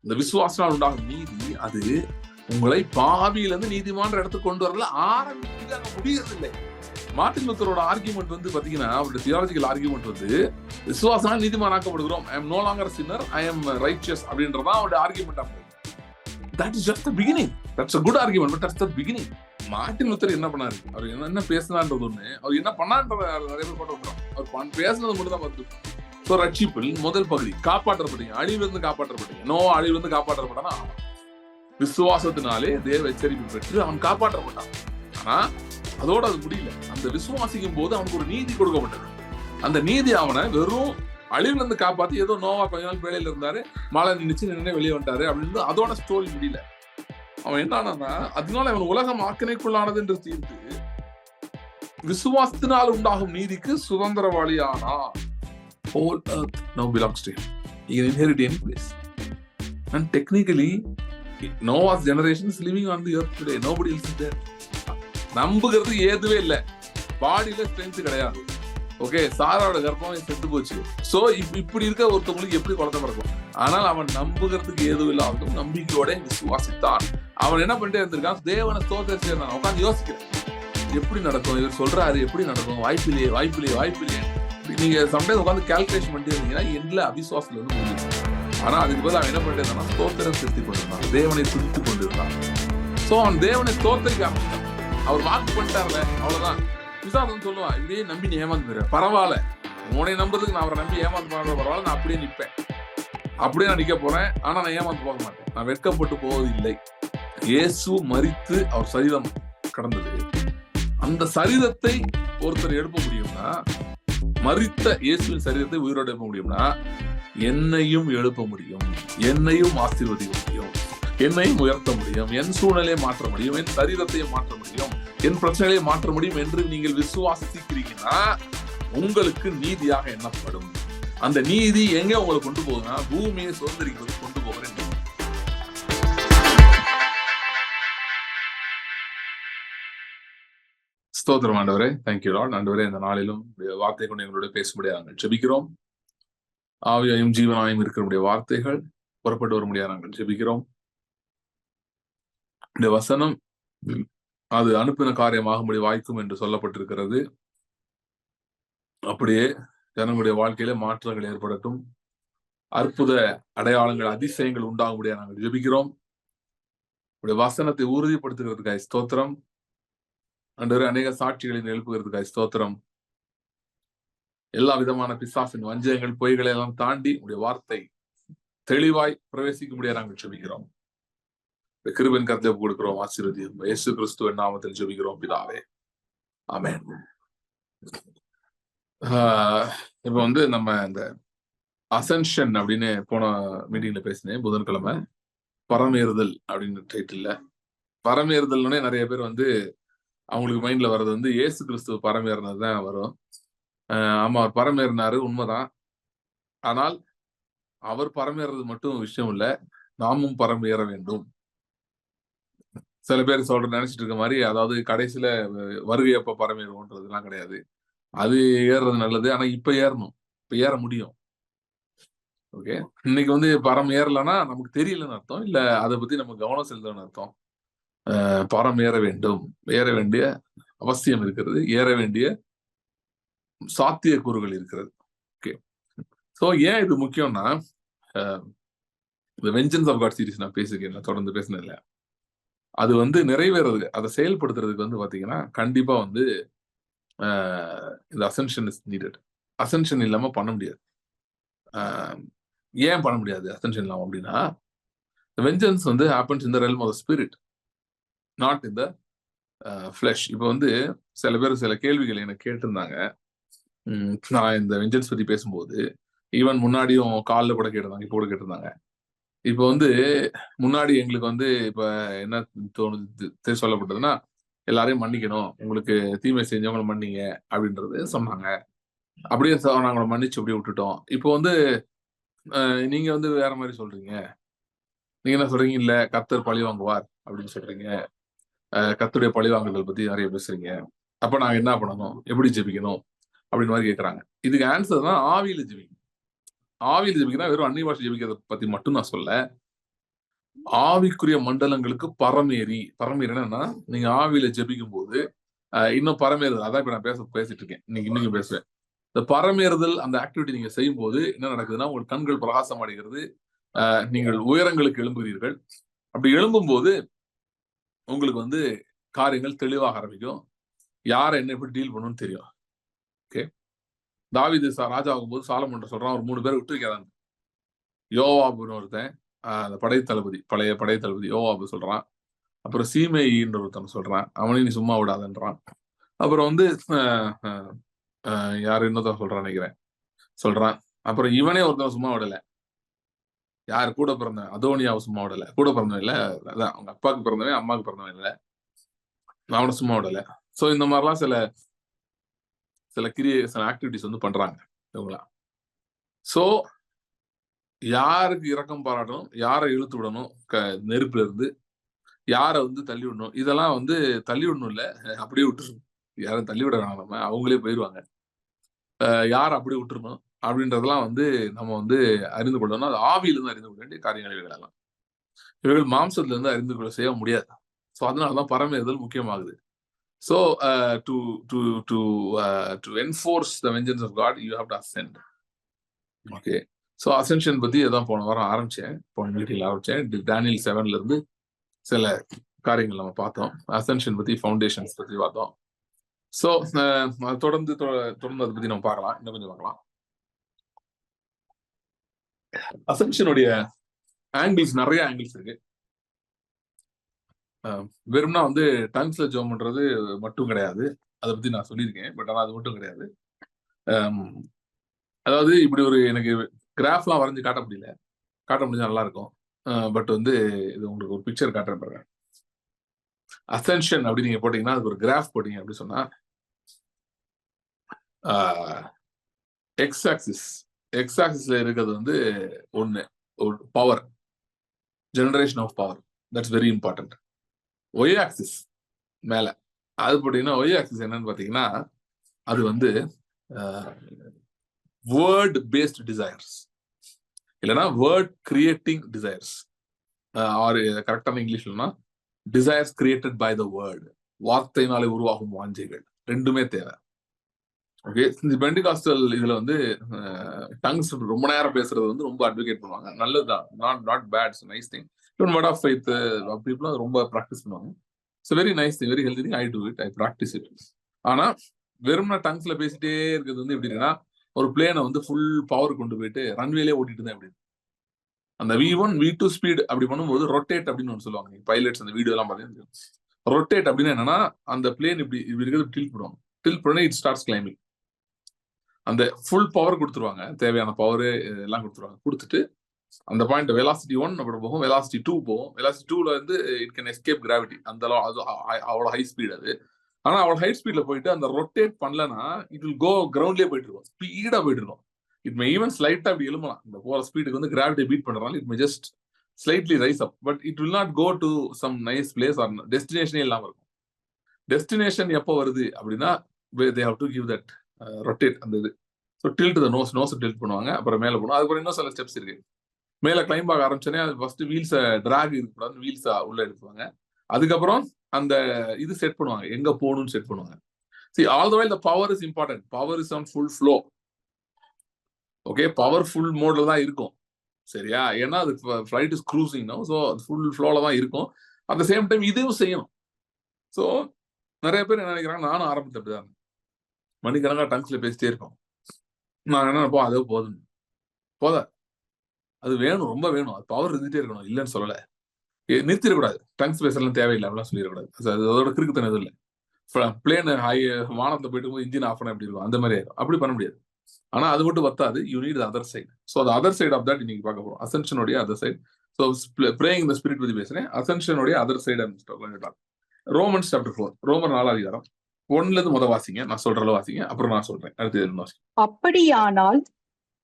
இந்த விசுவாசனால் உண்டாகும் நீதி அது உங்களை பாவியிலிருந்து நீதிமான இடத்துக்கு கொண்டு வரல ஆரம்பிக்க முடியறது இல்லை. மார்ட்டின் லூத்தரோட ஆர்கியூமெண்ட் வந்து பாத்தீங்கன்னா, அவருடைய தியாலஜிக்கல் ஆர்கியூமெண்ட் வந்து விசுவாசனால் நீதிமானாக்கப்படுகிறோம், I am no longer sinner, I am righteous அப்படின்றதா அவருடைய argument. That is just the beginning. That's a good argument, but that's the beginning. Martin Luther என்ன பண்ணாரு, அவர் என்ன பேசினான்றது ஒண்ணு, அவர் என்ன பண்ணான்றத நிறைய பேர் போட்டு விட்டுறோம். அவர் பேசினது மட்டும் தான் பார்த்து. ஸோ ரட்சிப்பில் முதல் பகுதி காப்பாற்றப்பட்டீங்க, அழிவிலிருந்து காப்பாற்றப்பட்டீங்க. நோ அழிவிலிருந்து காப்பாற்றப்பட்டானா விசுவாசத்தினாலே தேவ எச்சரிப்பு பெற்று அவன் காப்பாற்றப்பட்டான். ஆனா அதோட அது முடியல. அந்த விசுவாசிக்கும் போது அவனுக்கு ஒரு நீதி கொடுக்கப்பட்டது. அந்த நீதி அவனை வெறும் அழிவுல இருந்து காப்பாத்தி, ஏதோ நோவா கொஞ்ச நாள் வேலையில இருந்தாரு, மழை நின்று வெளியே வந்துட்டாரு அப்படின்னு அதோட ஸ்டோரி முடியல. அவன் என்னன்னா, அதனால அவன் உலகம் ஆக்கினைக்குள்ளானது என்று தீர்த்து விசுவாசத்தினால் உண்டாகும் நீதிக்கு சுதந்திரவாளியானா. Whole earth now belongs to him. He can inherit any place. And technically, Noah's generation is living on the earth today. Nobody else is there. நம்புகிறது ஏதுவே இல்லை. பாடியில ஸ்ட்ரென்த் கிடையாது. ஓகே, சாராவோட கர்ப்பம் செத்து போச்சு. சோ இப்படி இருக்க ஒருத்தவங்களுக்கு எப்படி குழந்தை பிறக்கும்? ஆனால் அவன் நம்புகிறதுக்கு ஏதும் இல்லாத நம்பிக்கையோட விசுவாசித்தான். அவன் என்ன பண்ணிட்டே இருந்திருக்கான், தேவனை ஸ்தோத்திரம் செய்யறான். உட்காந்து யோசிக்கிறேன், எப்படி நடக்கும், இவர் சொல்றாரு எப்படி நடக்கும், வாய்ப்பில்லையே வாய்ப்பில்லையே வாய்ப்பில்லையே. நீங்க சம்டைம்ஸ் உட்காந்து கால்குலேஷன் பண்ணிட்டு இருந்தீங்கன்னா எண்ணில் அவிசுவாசத்துல வந்து முடியும். ஆனா அதுக்கு பதில் அவன் என்ன பண்ணிட்டு இருந்தான், ஸ்தோத்திரம் செலுத்தி கொண்டிருந்தான், தேவனை துதித்து கொண்டிருந்தான். சோ அவன் தேவனை ஸ்தோத்திரிக்க ஆரம்பிச்சான். அவர் வாக்கு பண்ணிட்டார்ல, அவ்வளவுதான். விசாரம் சொல்லுவான், இப்படியே நம்பி நீ ஏமாந்து போயிடுற, பரவாயில்ல, உன்னை நம்புறதுக்கு நான் அவரை நம்பி ஏமாந்து போற பரவாயில்ல, நான் அப்படியே நிற்பேன், அப்படியே நான் நிக்க போறேன். ஆனா நான் ஏமாந்து போக மாட்டேன், நான் வெட்கப்பட்டு போவதில்லை. இயேசு மரித்து அவர் சரீரம் கடந்தது. அந்த சரீரத்தை ஒருத்தர் எழுப்ப முடியும்னா, மரித்த இயேசுவின் சரீரத்தை உயிரோடு எழுப்ப முடியும்னா, என்னையும் எழுப்ப முடியும், என்னையும் ஆசீர்வதிக்க முடியும், என்னையும் உயர்த்த முடியும், என் சூழ்நிலையை மாற்ற முடியும், என் சரீரத்தையே மாற்ற முடியும், என் பிரச்சனைகளை மாற்ற முடியும் என்று நீங்கள் விசுவாசிக்கிறீங்கன்னா உங்களுக்கு நீதியாக எண்ணப்படும். அந்த நீதி எங்க உங்களை கொண்டு போகுதுன்னா, பூமியை சுதந்திரிக்கிறது கொண்டு போகிறேன். ஸ்தோத்திரம் ஆண்டவரே, தேங்க்யூ லார்ட். ஆண்டவரே, இந்த நாளிலும் வார்த்தை கொண்டு எங்களோட பேசும்படியாக நாங்கள் ஜெபிக்கிறோம். ஆவியாயும் ஜீவனாயும் இருக்கிற வார்த்தைகள் புறப்பட்டு வர முடியாது நாங்கள் ஜெபிக்கிறோம். இந்த வசனம் அது அனுப்பின காரியமாகும்படி வாய்க்கும் என்று சொல்லப்பட்டிருக்கிறது. அப்படியே ஜனங்களுடைய வாழ்க்கையில மாற்றங்கள் ஏற்படட்டும், அற்புத அடையாளங்கள் அதிசயங்கள் உண்டாகும்படியாக நாங்கள் ஜெபிக்கிறோம். வசனத்தை உறுதிப்படுத்துகிறதுக்காக ஸ்தோத்திரம் ஆண்டவரே. அநேக சாட்சிகளை எழுப்புகிறதுக்காக ஸ்தோத்திரம். எல்லா விதமான பிசாசின் வஞ்சகங்கள் பொய்களை எல்லாம் தாண்டி உடைய வார்த்தை தெளிவாய் பிரவேசிக்க முடியாது நாங்கள் ஜெபிக்கிறோம். கிருபையின் கரத்தை கொடுக்கிறோம், ஆசீர்வதியும். இயேசு கிறிஸ்துவின் நாமத்தில் ஜெபிக்கிறோம் பிதாவே, ஆமென். இப்ப வந்து நம்ம இந்த அசென்ஷன் அப்படின்னு போன மீட்டிங்ல பேசினேன், புதன்கிழமை. பரமேறுதல் அப்படின்னு டைட்டில்ல. பரமேறுதல்னே நிறைய பேர் வந்து அவங்களுக்கு மைண்ட்ல வர்றது வந்து இயேசு கிறிஸ்துவ பரமேறினது தான் வரும். ஆமா, அவர் பரமேறினாரு, உண்மைதான். ஆனால் அவர் பரமேறது மட்டும் விஷயம் இல்ல, நாமும் பரமேற வேண்டும். சில பேர் நினைச்சிட்டு இருக்க மாதிரி, அதாவது கடைசியில வருகை அப்ப பரமேறுவோன்றதுலாம் கிடையாது. அது ஏறுறது நல்லது, ஆனா இப்ப ஏறணும், இப்ப ஏற முடியும். ஓகே, இன்னைக்கு வந்து பரம் ஏறலன்னா நமக்கு தெரியலன்னு அர்த்தம், இல்ல அதை பத்தி நம்ம கவனம் செலுத்தணும்னு அர்த்தம். பரம் ஏற வேண்டும், ஏற வேண்டிய அவசியம் இருக்கிறது, ஏற வேண்டிய சாத்திய கூறுகள் இருக்கிறது. ஓகே, சோ ஏன் இது முக்கியம்னா, இந்த வெஞ்சன்ஸ் ஆஃப் காட் சீரிஸ் நான் பேசுகிறேன், தொடர்ந்து பேசினேன் இல்ல, அது வந்து நிறைவேறது, அதை செயல்படுத்துறதுக்கு வந்து பாத்தீங்கன்னா கண்டிப்பா வந்து இந்த அசென்ஷன் இஸ் நீடட். அசென்ஷன் இல்லாம பண்ண முடியாது. ஏன் பண்ண முடியாது அசென்ஷன் இல்லாம அப்படின்னா, வெஞ்சன்ஸ் வந்து happens in the realm of the spirit, not in the flesh. இப்போ வந்து சில பேர் சில கேள்விகள் எனக்கு கேட்டிருந்தாங்க. நான் இந்த வெஞ்சன்ஸ் பத்தி பேசும்போது, ஈவன் முன்னாடியும் காலில் கூட கேட்டிருந்தாங்க, இப்போ கூட கேட்டிருந்தாங்க. இப்போ வந்து முன்னாடி எங்களுக்கு வந்து இப்ப என்ன தோணுது சொல்லப்பட்டதுன்னா, எல்லாரையும் மன்னிக்கணும், உங்களுக்கு தீமை செஞ்சவங்களை மன்னிங்க அப்படின்றது சொன்னாங்க. அப்படியே நாங்கள மன்னிச்சு அப்படியே விட்டுட்டோம். இப்போ வந்து நீங்க வந்து வேற மாதிரி சொல்றீங்க. நீங்க என்ன சொல்றீங்க, இல்ல கர்த்தர் பழி வாங்குவார் அப்படின்னு சொல்றீங்க, கர்த்தருடைய பழி வாங்குதல் பத்தி நிறைய பேசுறீங்க. அப்ப நாங்க என்ன பண்ணணும், எப்படி ஜெபிக்கணும் அப்படின்னு மாதிரி கேட்கறாங்க. இதுக்கு ஆன்சர் தான் ஆவியில ஜெபிக்கணும். ஆவியில ஜெபிக்கணும், வெறும் அந்நிய பாஷை ஜெபிக்கிறத பத்தி மட்டும் நான் சொல்ல, ஆவிக்குரிய மண்டலங்களுக்கு பரமேறி என்னன்னா, நீங்க ஆவியில ஜெபிக்கும் போது இன்னும் பரமேறுதல். அதான் இப்ப நான் பேசிட்டு இருக்கேன். இன்னைக்கு பேசுவேன். இந்த பரமேறுதல் அந்த ஆக்டிவிட்டி நீங்க செய்யும் போது என்ன நடக்குதுன்னா, உங்கள் கண்கள் பிரகாசம் அடைகிறது. நீங்கள் உயரங்களுக்கு எழும்புகிறீர்கள். அப்படி எழும்பும் போது உங்களுக்கு வந்து காரியங்கள் தெளிவாக ஆரம்பிக்கும். யாரை என்ன எப்படி டீல் பண்ணணும்னு தெரியும். ஓகே, தாவீது ராஜா ஆகும்போது சாலமோன் சொல்றான், ஒரு 3 பேரை விட்டு வைக்காதான். யோவாபுன்னு ஒருத்தன், அந்த படைத்தளபதி, பழைய படைத்தளபதி யோவாபு சொல்றான். அப்புறம் சீமேயின்ற ஒருத்தன் சொல்றான், அவனையும் நீ சும்மா விடாதன்றான். அப்புறம் வந்து யாரு இன்னொருத்தன் சொல்றான் நினைக்கிறேன், சொல்றான். அப்புறம் இவனே ஒருத்தன் சும்மா விடல. யார் கூட பிறந்தவன் அதோனியாவை சும்மா விடல. கூட பிறந்தவன் இல்ல, அதான் அவங்க அப்பாவுக்கு பிறந்தவன் அம்மாவுக்கு பிறந்தவன் இல்ல, அவனை சும்மா விடல. சோ இந்த மாதிரிலாம் சில ஆக்டிவிட்டிஸ் வந்து பண்றாங்க இவங்களா. சோ யாருக்கு இரக்கம் பாராட்டணும், யாரை இழுத்து விடணும் நெருப்புல இருந்து, யாரை வந்து தள்ளி விடணும், இதெல்லாம் வந்து தள்ளி விடணும் இல்ல, அப்படியே விட்டுருணும். யாரும் தள்ளி விட வேணாம், நம்ம அவங்களே போயிடுவாங்க. யார் அப்படியே விட்டுருணும் அப்படின்றதெல்லாம் வந்து நம்ம வந்து அறிந்து கொள்ளணும். அது ஆவியிலிருந்து அறிந்து கொள்ள வேண்டிய காரியங்கள் இவைகளெல்லாம். இவைகள் மாம்சத்துல இருந்து அறிந்து கொள்ள செய்ய முடியாது. ஸோ அதனாலதான் பரமேறுதல் முக்கியமாகுது. So to enforce the vengeance of God you have to ascend. Okay, so ascension பத்தி எதான் போன வாரம் ஆரம்பிச்சேன், போன மீட்டிங்ல ஆரம்பிச்சேன். டேனியல் 7ல இருந்து சில காரியங்கள் நம்ம பார்த்தோம். அசென்ஷன் பத்தி, ஃபவுண்டேஷன்ஸ் பத்தி பார்த்தோம். ஸோ தொடர்ந்து அதை பத்தி நம்ம பார்க்கலாம், இன்னும் கொஞ்சம் பார்க்கலாம். அசென்ஷனுடைய ஆங்கிள்ஸ், நிறைய ஆங்கிள்ஸ் இருக்கு. வெறும்னா வந்து டங்ஸ்ல ஜோம் பண்றது மட்டும் கிடையாது, அதை பத்தி நான் சொல்லியிருக்கேன். பட் ஆனால் அது மட்டும் கிடையாது. அதாவது இப்படி ஒரு எனக்கு கிராஃப்லாம் வரைஞ்சு காட்ட முடிஞ்சா நல்லா இருக்கும். பட் வந்து இது உங்களுக்கு ஒரு பிக்சர் காட்டுறேன் பாருங்க. அசென்ஷன் அப்படி நீங்க போட்டீங்கன்னா அதுக்கு ஒரு கிராஃப் போட்டீங்க அப்படி சொன்னா, எக்ஸ் ஆக்சிஸ்ல இருக்கிறது வந்து ஒன்னு power, generation of power, that's very important. Y axis மேல அது போட்டீங்கன்னா, ஒய் ஆக்சிஸ் என்னன்னு பாத்தீங்கன்னா, அது வந்து வேர்ட் பேஸ்ட் டிசைர்ஸ், இல்லைன்னா வேர்ட் கிரியேட்டிங் டிசைர்ஸ், ஆர் கரெக்டான இங்கிலீஷ்லன்னா desires created by the word, வார்த்தையினாலே உருவாகும் வாஞ்சைகள், ரெண்டுமே தேவை. ஓகே, இந்த பெண்டிகாஸ்டல் இதுல வந்து டங்ஸ் ரொம்ப நேரம் பேசுறது வந்து ரொம்ப அட்வொகேட் பண்ணுவாங்க. நல்லதுதான், நாட் பேட், நைஸ் திங். இவன் வேர்ட் ஆஃப் ஃபெய்த் பீப்புளும் ரொம்ப ப்ராக்டிஸ் பண்ணுவாங்க. So very nice thing, very healthy thing. I do it, I practice it. ஆனா வெறும் டங்ஸ்ல பேசிட்டே இருக்கிறது வந்து எப்படின்னா, ஒரு பிளேனை வந்து ஃபுல் பவர் கொண்டு போயிட்டு ரன்வேலே ஓட்டிட்டு தான் எப்படி அந்த V1 V2 ஸ்பீட் அப்படி பண்ணும்போது ரொட்டேட் அப்படின்னு ஒன்று சொல்லுவாங்க. நீங்க பைலட்ஸ் அந்த வீடியோ எல்லாம் பார்த்தீங்கன்னா, ரொட்டேட் அப்படின்னு என்னன்னா, அந்த பிளேன் இப்படி இருக்கிறது டில்ட் பண்ணுவாங்க. டில்ட் பண்ணி இட் ஸ்டார்ட்ஸ் கிளைம்பிங். அந்த ஃபுல் பவர் கொடுத்துருவாங்க, தேவையான பவர் எல்லாம் கொடுத்துருவாங்க. கொடுத்துட்டு அந்த பாயிண்ட் வெலாசிட்டி 1 அப்படி போகும், வெலாசிட்டி 2 போகும். வெலாசிட்டி 2ல வந்து இட் கேன் எஸ்கேப் கிராவிட்டி. அந்த அது அவ்வளோ ஹை ஸ்பீட் அது. ஆனா அவ்வளோ ஹை ஸ்பீட்ல போயிட்டு அந்த ரொட்டேட் பண்ணலன்னா இட் வில் கோ கிரவுண்ட்லேயே போயிட்டு இருக்கும், ஸ்பீடா போயிட்டு இருக்கும். இட் மே ஈவன் ஸ்லைட்டா அப்படி எழுமலாம். இந்த போற ஸ்பீடுக்கு வந்து கிராவிட்டி பீட் பண்றதுனால it may just slightly rise up, but it will not go to some nice place or டெஸ்டினேஷனே இல்லாம இருக்கும். டெஸ்டினேஷன் எப்போ வருது அப்படின்னா, they have to give that rotate அந்த இது. So tilt the nose tilt பண்ணுவாங்க. அப்புறம் மேலே போகணும். அதுக்கப்புறம் இன்னும் சில ஸ்டெப்ஸ் இருக்கு. மேலே கிளைம்ப் ஆக ஆரம்பிச்சோன்னே அது ஃபர்ஸ்ட் வீல்ஸை டிராக் இருக்கக்கூடாது, வீல்ஸை உள்ள எடுத்துவாங்க. அதுக்கப்புறம் அந்த இது செட் பண்ணுவாங்க, எங்க போகணும்னு செட் பண்ணுவாங்க. See, all the while the power is important. Power is on full flow. Okay, power full மோட்ல தான் இருக்கும், சரியா? ஏன்னா அது flight is cruising now, so full ஃப்ளோல தான் இருக்கும். அட் த சேம் டைம் இதுவும் செய்யணும். ஸோ நிறைய பேர் என்ன நினைக்கிறாங்க, நானும் ஆரம்பத்தில் அப்படிதான் மணிக்கணக்காக டங்ஸ்ல பேசிட்டே இருக்கோம். நான் என்ன நினைப்போம், அது போதா, அது வேணும், ரொம்ப வேணும், அது பவர் இருந்துட்டே இருக்கணும், இல்லைன்னு சொல்லலை. நிறுத்திடக்கூடாது, டங்ஸ் பேசலாம் தேவையில்லை அப்படிலாம் சொல்லிடக்கூடாது. அதோட கிறுக்குத்தனம் எதுவும் இல்லை. பிளேன் வானத்தை போயிட்டு போது இன்ஜின் ஆஃப் பண்ண எப்படி இருக்கும், அந்த மாதிரி ஆயிடும். அப்படி பண்ண முடியாது. ஆனா அது மட்டும் பத்தாது, you need other side. So அந்த அதர் சைடு ஆஃப் தட் இன்னைக்கு பார்க்க போறோம், அசென்ஷனுடைய other side. So praying the spirit பத்தி பேசுறேன், அசென்ஷனுடைய அதர் சைடு. ரோமன்ஸ் சாப்டர் 4, ரோமர் 4ஆம் அதிகாரம் 1ல இருந்து வாசிங்க, நான் சொல்ற வாசிங்க, அப்புறம் நான் சொல்றேன் அடுத்து. அப்படியானால்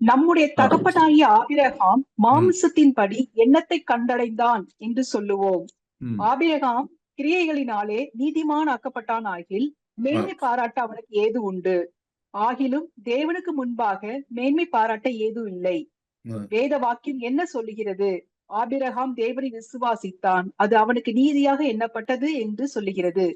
நம்முடைய தகப்பனாகிய ஆபிரகாம் மாம்சத்தின்படி எண்ணத்தை கண்டடைந்தான் என்று சொல்லுவோம். ஆபிரகாம் கிரியைகளினாலே நீதிமான் ஆக்கப்பட்டான் ஆகில் மேன்மை பாராட்ட அவனுக்கு ஏது உண்டு? ஆகிலும் தேவனுக்கு முன்பாக மேன்மை பாராட்ட ஏதும் இல்லை. வேத வாக்கியம் என்ன சொல்லுகிறது? ஆபிரகாம் தேவனை விசுவாசித்தான், அது அவனுக்கு நீதியாக எண்ணப்பட்டது என்று சொல்லுகிறது.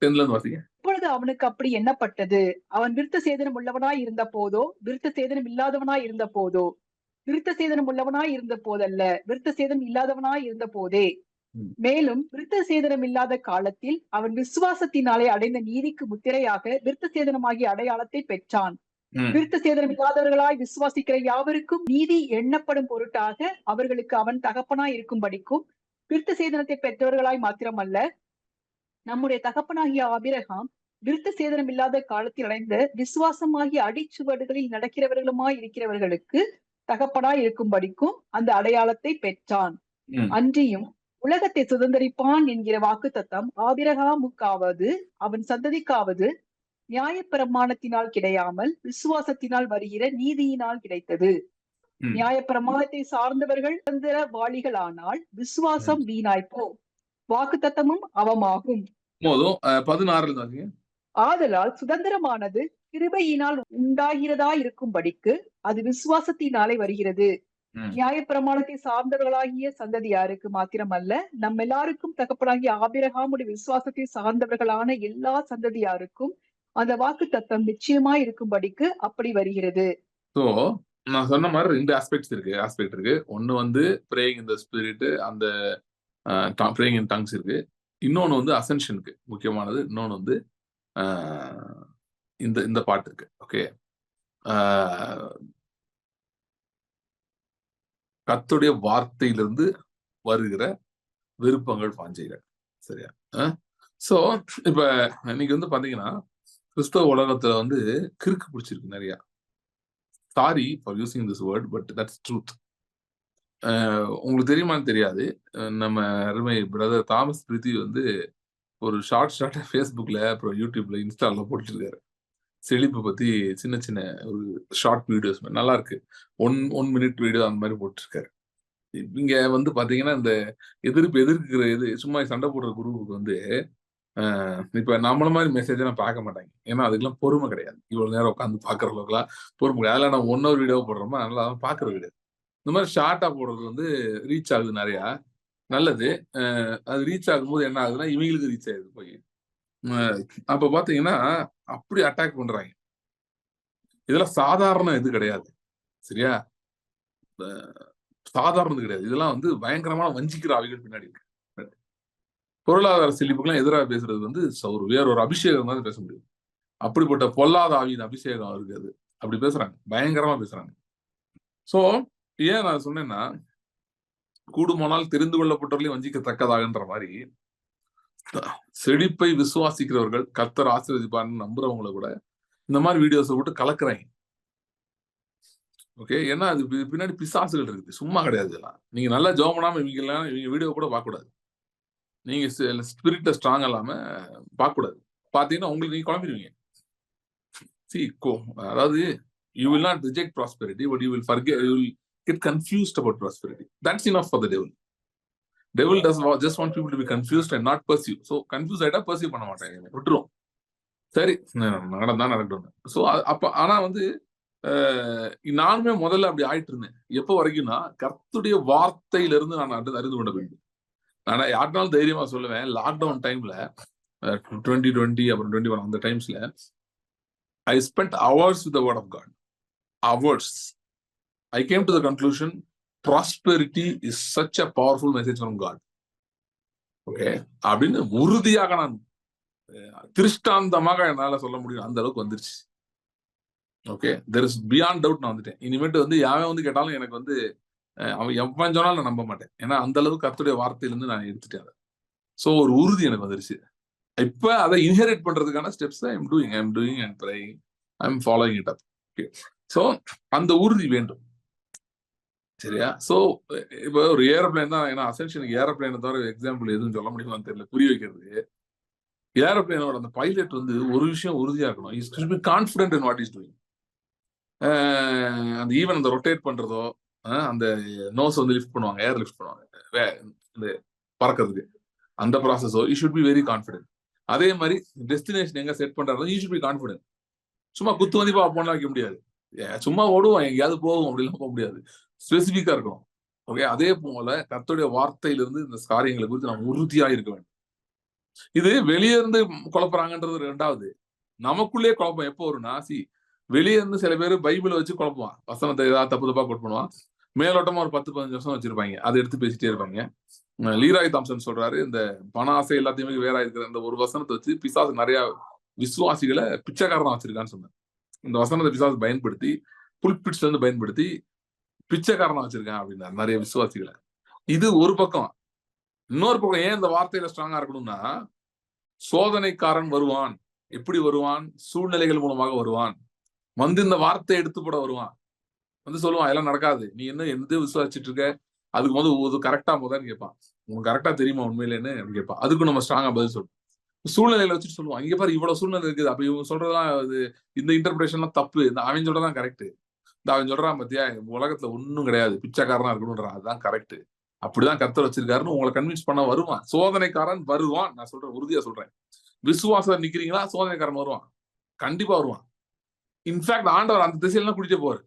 10ல இருந்து வாசிங்க. இப்பொழுது அவனுக்கு அப்படி எண்ணப்பட்டது. அவன் விருத்த சேதனம் உள்ளவனாய் இருந்த போதோ, விருத்த சேதனம் இல்லாதவனாய் இருந்த போதோ, விருத்த சேதனம் உள்ளவனாய் இருந்த போதல்ல, விருத்த சேதனம் இல்லாதவனாய் இருந்த போதே. மேலும் விருத்த சேதனம் இல்லாத காலத்தில் அவன் விசுவாசத்தினாலே அடைந்த நீதிக்கு முத்திரையாக விருத்த சேதனமாகிய அடையாளத்தை பெற்றான். விருத்த சேதனம் இல்லாதவர்களாய் விசுவாசிக்கிற யாவருக்கும் நீதி எண்ணப்படும் பொருட்டாக அவர்களுக்கு அவன் தகப்பனாய் இருக்கும்படிக்கும், விருத்த சேதனத்தை பெற்றவர்களாய் மாத்திரமல்ல, நம்முடைய தகப்பனாகிய ஆபிரகாம் விருத்த சேதனம் இல்லாத காலத்தில் அடைந்த விசுவாசமாகிய அடிச்சுவடுகளில் நடக்கிறவர்களுமாய் இருக்கிறவர்களுக்கு தகப்பனாய் இருக்கும்படிக்கும் அந்த அடையாளத்தை பெற்றான். அன்றியும் உலகத்தை சுதந்திரிப்பான் என்கிற வாக்கு தத்தம் ஆபிரகாமுக்காவது அவன் சந்ததிக்காவது நியாயப்பிரமாணத்தினால் கிடையாமல் விசுவாசத்தினால் வருகிற நீதியினால் கிடைத்தது. நியாயப்பிரமாணத்தை சார்ந்தவர்கள் சுதந்திரவாளிகளானால் விசுவாசம் வீணாய்ப்போ, வாக்கு தத்தமும் அவமாகும். 16 ஆதலால் சுதந்திரமானது கிருபையினால் உண்டாகிறதா இருக்கும்படிக்கு அது விசுவாசத்தினாலே வருகிறது. நியாயப்பிரமாணத்தை சார்ந்தவர்களாகிய சந்ததியாருக்கு மாத்திரமல்ல, நம்ம எல்லாருக்கும் தகப்பனாகிய ஆபிரகாமுடைய விசுவாசத்தை சார்ந்தவர்களான எல்லா சந்ததியாருக்கும் அந்த வாக்கு தத்தம் நிச்சயமாய் இருக்கும்படிக்கு அப்படி வருகிறது. சோ நான் சொன்ன மாதிரி 2 ஆஸ்பெக்ட் இருக்கு. ஒன்னு வந்து பிரேயிங் இன் தி ஸ்பிரிட், அந்த பிரேயிங் இன் டங்ஸ் இருக்கு. இன்னொன்னு வந்து அசென்ஷனுக்கு முக்கியமானது. இன்னொன்னு வந்து இந்த பாட்டு இருக்கு. ஓகே, கர்த்தருடைய வார்த்தையிலிருந்து வருகிற விருப்பங்கள், வாஞ்சைகள். சரியா? சோ இப்ப இன்னைக்கு வந்து பாத்தீங்கன்னா கிறிஸ்தவ உலகத்துல வந்து கிறுக்கு பிடிச்சிருக்கு நிறைய. Sorry for using this word, but that's truth. உங்களுக்கு தெரியுமான்னு தெரியாது, நம்ம அருமை பிரதர் தாமஸ் பிரித்தி வந்து ஒரு ஷார்ட்டா ஃபேஸ்புக்ல, அப்புறம் யூடியூப்ல, இன்ஸ்டால போட்டுருக்காரு. செழிப்பு பத்தி சின்ன சின்ன ஒரு ஷார்ட் வீடியோஸ் நல்லா இருக்கு. ஒன் மினிட் வீடியோ அந்த மாதிரி போட்டிருக்காரு. இங்க வந்து பாத்தீங்கன்னா இந்த எதிர்க்கிற இது சும்மா சண்டை போடுற குரூப்புக்கு வந்து இப்ப நம்மள மாதிரி மெசேஜ் எல்லாம் பார்க்க மாட்டாங்க. ஏன்னா அதுக்கெல்லாம் பொறுமை கிடையாது. இவ்வளவு நேரம் உட்காந்து பாக்குற அளவுக்குலாம் பொறுமை கிடையாது. அதெல்லாம் நம்ம 1 hour வீடியோ போடுறோமா, அதனால பாக்குறது கிடையாது. இந்த மாதிரி ஷார்ட்டா போடுறது வந்து ரீச் ஆகுது நிறையா, நல்லது. அது ரீச் ஆகும்போது என்ன ஆகுதுன்னா இவங்களுக்கு ரீச் ஆகுது போய். அப்ப பாத்தீங்கன்னா அப்படி அட்டாக் பண்றாங்க. இதெல்லாம் சாதாரண இது கிடையாது. சரியா? சாதாரணது கிடையாது. இதெல்லாம் வந்து பயங்கரமான வஞ்சிக்கிற ஆவிகள் பின்னாடி இருக்கு. பொருளாதார செழிப்புக்கெல்லாம் எதிராக பேசுறது வந்து வேற ஒரு அபிஷேகம் தான் பேச முடியும். அப்படிப்பட்ட பொல்லாத ஆவியின் அபிஷேகம் இருக்காது. அப்படி பேசுறாங்க, பயங்கரமா பேசுறாங்க. சோ ஏன் நான் சொன்னேன்னா, கூடுமானால் தெரிந்து கொள்ளப்பட்டவர்களையும் வஞ்சிக்கத்தக்கதாகன்ற மாதிரி செழிப்பை விசுவாசிக்கிறவர்கள் கர்த்தர் ஆசீர்வதிப்பார்னு நம்புறவங்களை கூட இந்த மாதிரி வீடியோஸை விட்டு கலக்குறாங்க. ஓகே, ஏன்னா அது பின்னாடி பிசாசுகள் இருக்குது, சும்மா கிடையாது. இதெல்லாம் நீங்க நல்லா ஜெபம் பண்ணாம இவங்க வீடியோ கூட பார்க்க கூடாது. நீங்க ஸ்பிரிட்ட ஸ்ட்ராங் இல்லாம பார்க்க கூடாது. பாத்தீங்கன்னா உங்களுக்கு நீங்க குழம்பிடுவீங்க. அதாவது you will not reject prosperity, but you will get confused about prosperity. That's enough for the devil. Devil just want people to be confused and not pursue. So confused ஆயிட்டா pursue பண்ண மாட்டாங்க, விட்டுரும். சரி, நடக்கட்டும். ஸோ அப்ப ஆனா வந்து நானுமே முதல்ல அப்படி ஆயிட்டு இருந்தேன். எப்போ வரைக்கும்னா கர்த்தருடைய வார்த்தையிலிருந்து நான் அறிந்து கொண்ட வேண்டும். ஆனா யாருனாலும் தைரியமா சொல்லுவேன், லாக்டவுன் டைம்ல 2020 அப்புறம் 2021 அந்த டைம்ஸ்ல I spent hours with the word of God. Hours. I came to the conclusion, prosperity is such a powerful message from God. Okay, அப்படின்னு உறுதியாக நான் திருஷ்டாந்தமாக என்னால சொல்ல முடியும். அந்த அளவுக்கு வந்துருச்சு. Okay, there is beyond doubt. நான் வந்துட்டேன். இனிமேட்டு வந்து யாரும் வந்து கேட்டாலும் எனக்கு வந்து அவன் எவன் சொன்னாலும் நான் நம்ப மாட்டேன். ஏன்னா அந்த அளவுக்கு கர்த்தருடைய வார்த்தையிலிருந்து நான் எடுத்துட்டேன். ஸோ ஒரு உறுதி எனக்கு வந்துருச்சு. இப்ப அதை இன்ஹெரிட் பண்றதுக்கான steps I'm doing and praying, I'm following it up. Okay, so அந்த உறுதி வேண்டும். சரியா? ஸோ இப்போ ஒரு ஏரோப்ளைன் தான். ஏன்னா அசென்ஷனுக்கு ஏரோப்ளைனை தவிர எக்ஸாம்பிள் எதுவும் சொல்ல முடியுமான்னு தெரியல புரிய வைக்கிறதுக்கு. ஏரோப்ளைனோட அந்த பைலட் வந்து ஒரு விஷயம் உறுதியா இருக்கணும். Is to be confident in what is doing. அந்த ஈவன் அந்த ரொட்டேட் பண்றதோ, அந்த நோஸ் வந்து லிஃப்ட் பண்ணுவாங்க, ஏர் லிஃப்ட் பண்ணுவாங்க இந்த பறக்கிறதுக்கு, அந்த ப்ராசஸோ you should be very confident. அதே மாதிரி டெஸ்டினேஷன் எங்க செட் பண்றாரோ யூ ஷுட் பி கான்ஃபிடென்ட். சும்மா குத்து மதிப்பா போனா வைக்க முடியாது. சும்மா ஓடுவோம், எங்கேயாவது போவோம், அப்படிலாம் போக முடியாது. ஸ்பெசிஃபிக்கா இருக்கணும். ஓகே, அதே போல கர்த்தருடைய வார்த்தையிலிருந்து இந்த காரியங்களை குறித்து நாம் உறுதியா இருக்க வேண்டும். இது வெளியே இருந்து குழப்பறாங்கன்றது ரெண்டாவது. நமக்குள்ளே குழப்பம் எப்போ வரும்னா, வெளியே இருந்து சில பேர் பைபிளை வச்சு குழப்புவான். வசனத்தை ஏதாவது தப்பு தப்பா கோட் பண்ணுவான். மேலோட்டமா ஒரு 10-15 வருஷம் வச்சிருப்பாங்க. அதை எடுத்து பேசிட்டே இருப்பாங்க. லீராய் தாம்சன் சொல்றாரு, இந்த பண ஆசை எல்லாத்தையுமே வேற இருக்கிற இந்த ஒரு வசனத்தை வச்சு பிசாசு நிறைய விசுவாசிகளை பிச்சைக்காரனா வச்சிருக்கான்னு சொன்னார். இந்த வசனத்தை பிசாசு பயன்படுத்தி புல்பிட்ஸ்ல இருந்து பயன்படுத்தி பிச்சைக்காரனா வச்சிருக்கான் அப்படின்னா நிறைய விசுவாசிகளை. இது ஒரு பக்கம். இன்னொரு பக்கம் ஏன் இந்த வார்த்தையில ஸ்ட்ராங்கா இருக்கணும்னா, சோதனைக்காரன் வருவான். எப்படி வருவான்? சூழ்நிலைகள் மூலமாக வருவான். வந்து இந்த வார்த்தையை எடுத்து போட வருவான். வந்து சொல்லுவான், எல்லாம் நடக்காது, நீ என்ன எந்த விசுவாசிச்சுட்டு இருக்க, அதுக்கு முதல் கரெக்டா முதன்னு கேட்பான். உங்களுக்கு கரெக்டா தெரியுமா உண்மையிலேன்னு அப்படின்னு கேட்பான். அதுக்கும் நம்ம ஸ்ட்ராங்கா பதில் சொல்லுவோம். சூழ்நிலையில வச்சுட்டு சொல்லுவான், இங்க பாரு இவ்வளவு சூழ்நிலை இருக்குது, அப்ப இவங்க சொல்றதெல்லாம் இந்த இன்டர்பிரேஷன்லாம் தப்பு, இந்த அவன் சொல்றதான் கரெக்ட், இந்த அவன் சொல்றான் பத்தியா உலகத்துல ஒன்னும் கிடையாது, பிச்சைக்காரனா இருக்கணும்ன்றான், அதுதான் கரெக்ட், அப்படிதான் கர்த்தர் வச்சிருக்காருன்னு உங்களை கன்வின்ஸ் பண்ண வருவான். சோதனைக்காரன் வருவான். நான் சொல்றேன், உறுதியா சொல்றேன். விசுவாசம் நிக்கிறீங்களா, சோதனைக்காரன் வருவான், கண்டிப்பா வருவான். இன்ஃபேக்ட் ஆண்டவர் அந்த திசையெல்லாம் குடிக்க போறாரு.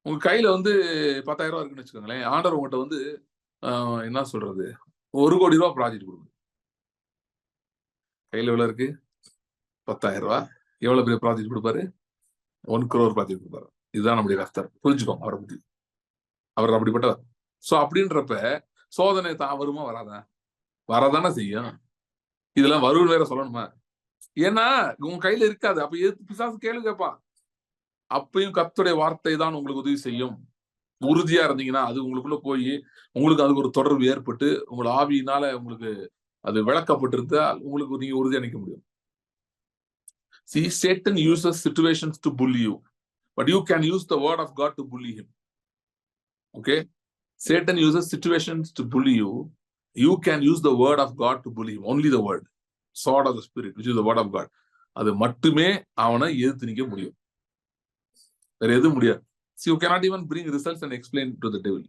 உங்க கையில 10,000 ரூபாய் இருக்குன்னு வச்சுக்கோங்களேன். ஆண்டவர் உங்ககிட்ட என்ன சொல்றது, 1 கோடி ரூபாய் ப்ராஜெக்ட் கொடுங்க. கையில எவ்வளவு இருக்கு? 10,000 ரூபாய். எவ்வளவு பெரிய ப்ராஜெக்ட் கொடுப்பாரு? 1 crore ப்ராஜெக்ட் கொடுப்பாரு. இதுதான் நம்முடைய கர்த்தர். புரிஞ்சுக்கோங்க அவரை பத்தி. அவர் அப்படிப்பட்டவர். சோ அப்படின்றப்ப சோதனை தான் வருமா வராதா? வரதானே செய்யும். இதெல்லாம் வரும்னு வேற சொல்லணுமா? ஏன்னா உங்க கையில இருக்காது. அப்ப எது பிசாசு கேள்வி கேட்பான். அப்பயும் கர்த்தருடைய வார்த்தை தான் உங்களுக்கு உதவி செய்யும். உறுதியா இருந்தீங்கன்னா அது உங்களுக்குள்ள போய் உங்களுக்கு அதுக்கு ஒரு தொடர்பு ஏற்பட்டு உங்கள் ஆவியினால உங்களுக்கு அது விளக்கப்பட்டிருந்தால் உங்களுக்கு நீங்க உறுதியா நிற்க முடியும். See, Satan uses situations to bully you, but you can use the word of God to bully him. Okay? Satan uses situations to bully you. You can use the word of God to bully him. Only the word. Sword of the Spirit, which is the word of God. அது மட்டுமே அவனை எதிர்த்து நிற்க முடியும். வேற எதுவும் முடியாது. See, you cannot even bring results and explain to the devil.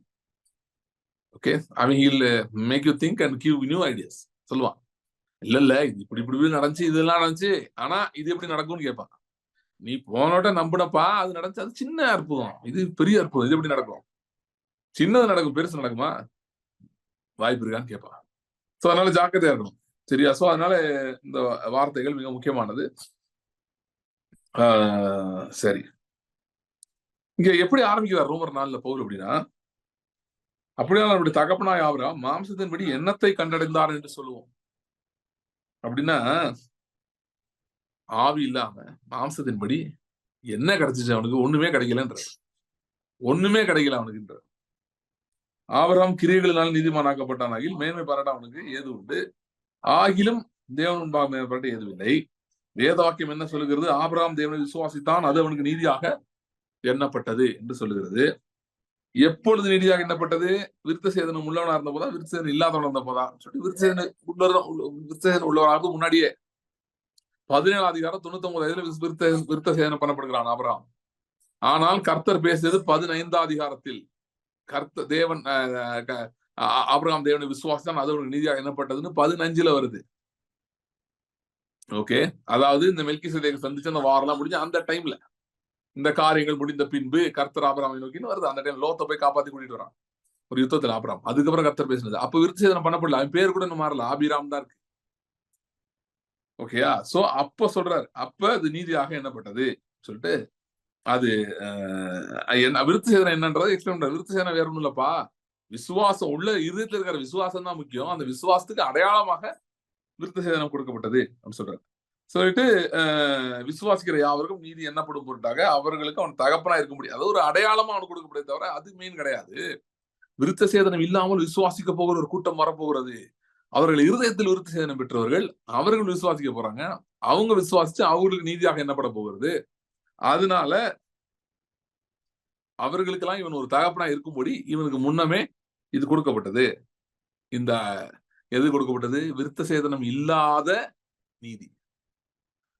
Okay? I mean, he'll make you think and give new ideas. சொல்லுவான், இல்ல இது இப்படி நடந்துச்சு, இதெல்லாம் நடந்துச்சு, ஆனா இது எப்படி நடக்கும்னு கேட்பான். நீ போனோட நம்பினப்பா, அது நடந்துச்சு, அது சின்ன அற்புதம், இது பெரிய அற்புதம், இது எப்படி நடக்கும்? சின்னது நடக்கும், பெருசு நடக்குமா? வாய்ப்பு இருக்கான்னு கேட்பான். சோ அதனால ஜாக்கிரதையா இருக்கணும். சரியா? சோ அதனால இந்த வார்த்தைகள் மிக முக்கியமானது. சரி, இங்க எப்படி ஆரம்பிக்கிறார் ரோமர் 4 பவுல் அப்படின்னா, அப்படியா நம்முடைய தகப்பனாய் ஆபிரகாம் மாம்சத்தின்படி எண்ணத்தை கண்டடைந்தார் என்று சொல்லுவோம். அப்படின்னா ஆவி இல்லாம மாம்சத்தின்படி என்ன கிடைச்சிச்சு அவனுக்கு? ஒண்ணுமே கிடைக்கலன்ற. ஒண்ணுமே கிடைக்கல அவனுக்குன்ற. ஆபிரகாம் கிரியைகளினால் நீதிமானாக்கப்பட்டானாகில் மேன்மை பாராட்ட அவனுக்கு ஏது உண்டு? ஆகிலும் தேவன் முன்பாக மேன்மை பாராட்ட ஏதுவில்லை. வேத வாக்கியம் என்ன சொல்லுகிறது? ஆபிரகாம் தேவனை விசுவாசித்தான், அது அவனுக்கு நீதியாக எண்ணப்பட்டது என்று சொல்லுகிறது. எப்பொழுது நீதியாக எண்ணப்பட்டது? விருத்த சேதனம் உள்ளவனா இருந்த போதா, விருத்த சேதனம் இல்லாதவனா இருந்த போதா சொல்லி விருத்த சேதனம் உள்ளவனாக முன்னாடியே 17 அதிகாரம் 99 விருத்த சேதனம் பண்ணப்படுகிறான் ஆபிரகாம். ஆனால் கர்த்தர் பேசியது 15 அதிகாரத்தில். தேவன் ஆபிரகாம் தேவனை விசுவாசித்தான், அது அவனுக்கு நீதியாக எண்ணப்பட்டதுன்னு 15 வருது. ஓகே, அதாவது இந்த மெல்கிசேதேக்கை சந்திச்சு அந்த வாரெல்லாம் முடிஞ்சு அந்த டைம்ல இந்த காரியங்கள் முடிந்த பின்பு கர்த்தர் ஆபிரகாமை நோக்கின்னு வருது. அந்த டைம் லோத்தை போய் காப்பாத்தி கூட்டிட்டு வரான் ஒரு யுத்தத்துல ஆபிரகாம். அதுக்கப்புறம் கர்த்தர் பேசினது. அப்ப விருத்த சேதனம் பண்ணப்படல, அவன் பேர் கூட இன்னும் மாறல, ஆபிராம் தான் இருக்கு. ஓகேயா? சோ அப்ப சொல்றாரு, அப்ப அது நீதியாக எண்ணப்பட்டது சொல்லிட்டு அது விருத்த சேதனம் என்னன்றதை எக்ஸ்பிளைன் பண்றாரு. விருத்த சேதனம் வேற ஒண்ணும் இல்லப்பா, விசுவாசம் உள்ள இருதயத்துல இருக்கிற விசுவாசம் தான் முக்கியம். அந்த விசுவாசத்துக்கு அடையாளமாக விருத்த சேதனம் கொடுக்கப்பட்டது அப்படின்னு சொல்றாரு. சொல்லிட்டு விசுவாசிக்கிற யாவருக்கும் நீதி எண்ணப்படும் பொருட்டாக அவர்களுக்கு அவன் தகப்பனா இருக்க முடியும். அது ஒரு அடையாளமா அவனுக்கு கொடுக்கப்பட்டது தவிர அது மெயின் கிடையாது. விருத்த சேதனம் இல்லாமல் விசுவாசிக்க போகிற ஒரு கூட்டம் வரப்போகிறது. அவர்கள் இருதயத்தில் விருத்த சேதனம் பெற்றவர்கள், அவர்கள் விசுவாசிக்க போறாங்க. அவங்க விசுவாசிச்சு அவர்களுக்கு நீதியாக எண்ணப்பட போகிறது. அதனால அவர்களுக்கெல்லாம் இவன் ஒரு தகப்பனா இருக்கும்படி இவனுக்கு முன்னமே இது கொடுக்கப்பட்டது. இந்த எது கொடுக்கப்பட்டது? விருத்த சேதனம் இல்லாத நீதி,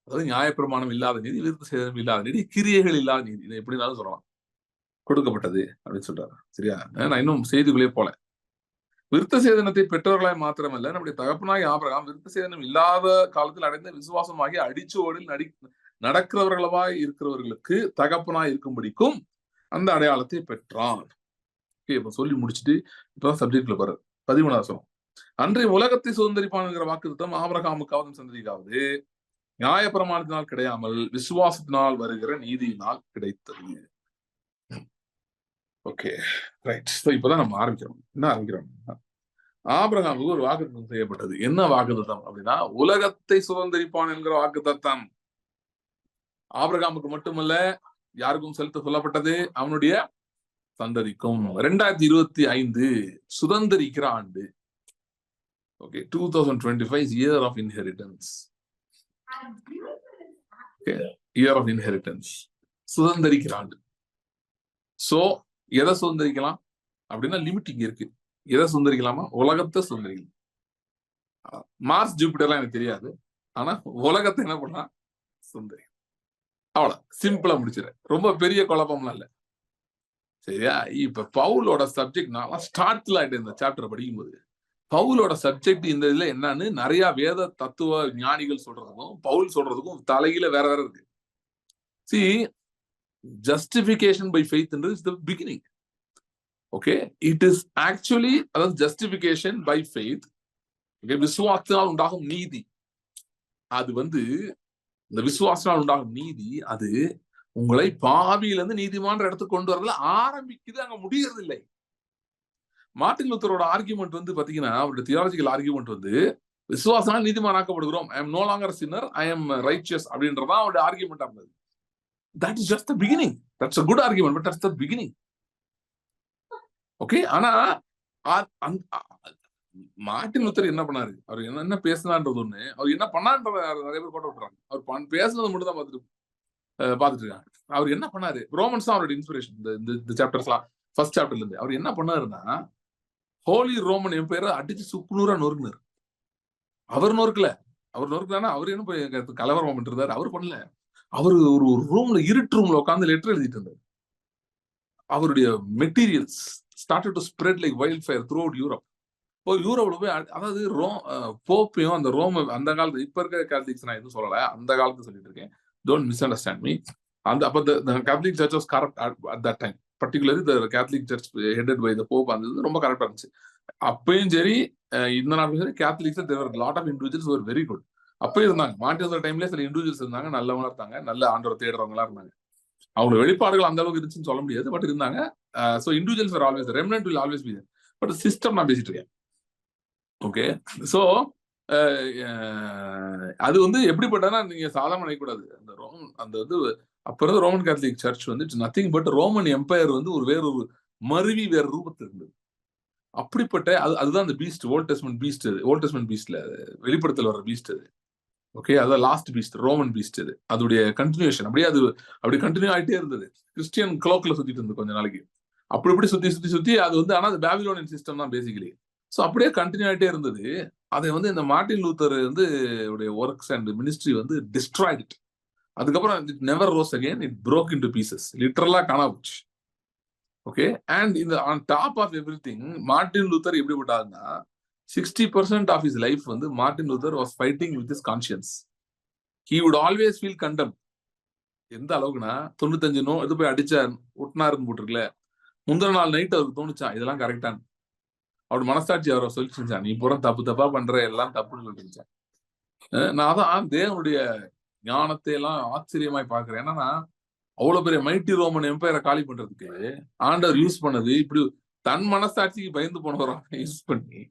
அதாவது நியாயப்பிரமாணம் இல்லாத நீதி, விருத்த சேதனம் இல்லாத நீதி, கிரியைகள் இல்லாத நீதி, இதை எப்படினாலும் சொல்லலாம், கொடுக்கப்பட்டது அப்படின்னு சொல்றாரு. சரியா? நான் இன்னும் செய்திக்குள்ளே போல. விருத்த சேதனத்தை பெற்றவர்களாய் மாத்திரமல்ல, நம்முடைய தகப்பனாய் ஆபிரகாம் விருத்த சேதனம் இல்லாத காலத்தில் அடைந்த விசுவாசமாகி அடிச்சுவடில் நடக்கிறவர்களாய் இருக்கிறவர்களுக்கு தகப்பனாய் இருக்கும்படிக்கும் அந்த அடையாளத்தை பெற்றான். இப்ப சொல்லி முடிச்சுட்டு இப்பதான் சப்ஜெக்ட்ல பாரு 13வது வசனம். அன்றைய உலகத்தை சுதந்திரிப்பான்ங்கிற வாக்குத்தத்தம் ஆபிரகாமுக்காவது சந்ததிக்காவது நியாயப்பிரமாணத்தினால் கிடையாமல் விசுவாசத்தினால் வருகிற நீதியினால் கிடைத்தது. Okay, right. இப்பதான் நம்ம ஆரம்பிக்கிறோம். என்ன ஆரம்பிக்கிறோம்? ஆபிரகாமுக்கு ஒரு வாக்குத்தத்தம் செய்யப்பட்டது. என்ன வாக்குத்தத்தம் அப்படின்னா, உலகத்தை சுதந்திரிப்பான் என்கிற வாக்குத்தத்தம் ஆபிரகாமுக்கு மட்டுமல்ல, யாருக்கும் செலுத்த சொல்லப்பட்டது, அவனுடைய சந்ததிக்கும். 2025 சுதந்திரிக்கிற ஆண்டு. Okay, 2025 year of inheritance. Year of inheritance, சுதந்திரிக்கிற ஆண்டு. சோ எதை சுதந்திரிக்கலாம் அப்படின்னா லிமிட்டிங் இருக்கு. எதை சுதந்திரிக்கலாமா? உலகத்தை சுதந்திரிக்கலாம். மார்ஸ் ஜூபிட்டர்லாம் எனக்கு தெரியாது, ஆனா உலகத்தை என்ன பண்ணலாம்? சுதந்திரி. அவ்வளவு சிம்பிளா முடிச்சிட. ரொம்ப பெரிய குழப்பம்லாம் இல்ல. சரியா? இப்ப பவுலோட சப்ஜெக்ட் நான் ஸ்டார்ட்ல ஆயிட்டு இந்த சாப்டர் படிக்கும்போது பவுலோட சப்ஜெக்ட் இந்த இதுல என்னன்னு நிறைய வேத தத்துவ ஞானிகள் சொல்றதுக்கும் பவுல் சொல்றதுக்கும் தலையில வேற வேற இருக்கு. See, justification by faith is the beginning. Okay, it is actually justification by faith. Okay, விசுவாசத்தினால் உண்டாகும் நீதி. அது இந்த விசுவாசத்தினால் உண்டாகும் நீதி அது உங்களை பாவியிலிருந்து நீதிமான இடத்துக்கு கொண்டு வரதுல ஆரம்பிக்குது, அங்க முடியறது இல்லை. மார்ட்டின் லூத்தரோட ஆர்கியூமெண்ட் பாத்தீங்கன்னா, அவருடைய தியாலஜிக்கல் ஆர்கியூமெண்ட் விசுவாசனால் நீதிமானாக்கப்படுகிறோம், I am no longer sinner, I am righteous அப்படின்றதான் அவருடைய ஆர்கியூமெண்டா இருந்தது. That is just the beginning. That's a good argument, but that's the beginning. Okay, ஆனா மார்ட்டின் லூத்தர் என்ன பண்ணாரு, அவர் என்ன பேசினான்றது ஒண்ணு, அவர் என்ன பண்ணான்றத நிறைய பேர் போட்டு விட்டுறாங்க. அவர் பேசுனது மட்டும் தான் பாத்துட்டு இருக்காங்க. அவர் என்ன பண்ணாரு, ரோமன்ஸ் தான் அவருடைய இன்ஸ்பிரேஷன். இந்த சாப்டர்ஸ்லாம் ஃபர்ஸ்ட் சாப்டர்ல இருந்து அவர் என்ன பண்ணாருன்னா, ஹோலி ரோமன் எம்பையரை அடிச்சு சுக்குநூறா நொறுக்குனாரு. அவர் நொறுக்கல. அவர் நொறுக்கலன்னா அவர் என்ன போய் கலவரம் பண்ணிட்டு இருந்தாரு? அவர் பண்ணல. அவர் ஒரு ரூம்ல, இருட்டு ரூம்ல உட்காந்து லெட்டர் எழுதிட்டு இருந்தார். அவருடைய materials started to spread like wild fire through out Europe. இப்போ யூரோப்ல போய், அதாவது போப்பையும் அந்த ரோம, அந்த காலத்து இப்ப இருக்க கேத்தலிக்ஸ் நான் எதுவும் சொல்லல, அந்த காலத்து சொல்லிட்டு இருக்கேன், டோன்ட் மிஸ் அண்டர்ஸ்டாண்ட் மீ. அப்ப Catholic church was corrupt at that time. Particularly the Catholic church headed by the pope அந்த ரொம்ப கரெக்டா இருந்துச்சு. அப்பயும் சரி, இந்த நாளும் சரி, Catholics there lot of individuals were very good. அப்பயும் இருந்தாங்க. மார்ட்டின் டைம்ல சில இண்டிவிஜுவல்ஸ் இருந்தாங்க, நல்லவங்களா இருந்தாங்க, நல்ல ஆண்டவரை தேடுறவங்களா இருந்தாங்க. அவங்க வெளிப்பாடுகள் அந்த அளவுக்கு இருந்துச்சுன்னு சொல்ல முடியாது, பட் இருந்தாங்க. So individuals are always, remnant will always be there. But system நான் பேசிட்டு இருக்கேன். ஓகே, சோ அது எப்படிப்பட்டனா, நீங்க சாதாரண நினைக்கக்கூடாது. அந்த அப்ப இருந்த Roman Catholic church it's nothing but Roman empire வேறொரு மருவி வேற ரூபத்தில் இருந்தது. அப்படிப்பட்ட அதுதான் அந்த beast, old testament beast. Old testament பீஸ்ட்ல வெளிப்படுத்தல் வர பீஸ்ட் அது. ஓகே, அதான் லாஸ்ட் பீஸ்ட், ரோமன் பீஸ்ட். அது அதோடைய கண்டினியூஷன். அப்படி கண்டினியூ ஆயிட்டே இருந்தது. கிறிஸ்டியன் க்ளோக்ல சுத்திட்டு இருந்தது கொஞ்ச நாளைக்கு. அப்படி சுத்தி அது ஆனா அது பாபிலோனியன் சிஸ்டம் தான் பேசிக்கலி. சோ அப்படியே கண்டினியூ ஆயிட்டே இருந்தது. அதை இந்த மார்ட்டின் லூத்தர் உடைய works and ministry destroyed it. அதுக்கப்புறம் it never rose again, it broke into pieces, லிட்டரலா காணாம. Okay, and on top of everything, Martin Luther எப்படிப்பட்டாருன்னா, 60% of his life Martin Luther was fighting with his conscience. He would always feel condemn. எந்த அளவுக்குன்னா, 95 இது போய் அடிச்சா ஒட்டினாருன்னு போட்டிருக்கல, முந்தின நாள் நைட் அவருக்கு தோணுச்சான் இதெல்லாம் கரெக்டான. அவரோட மனசாட்சி அவரை சொல்லிச்சுச்சான், நீ பூரா தப்பா பண்ற, எல்லாம் தப்புன்னு சொல்லிருச்சான். நான் அதான் தேவனுடைய ஞானத்தை எல்லாம் ஆச்சரியமாய் பாக்குறேன். என்னன்னா, அவ்வளவு பெரிய மைட்டி ரோமன் எம்பையரை காலி பண்றதுக்கு ஆண்டவர் யூஸ் பண்ணது இப்படி தன் மனசாட்சிக்கு பயந்து போனவராக யூஸ் பண்ணி.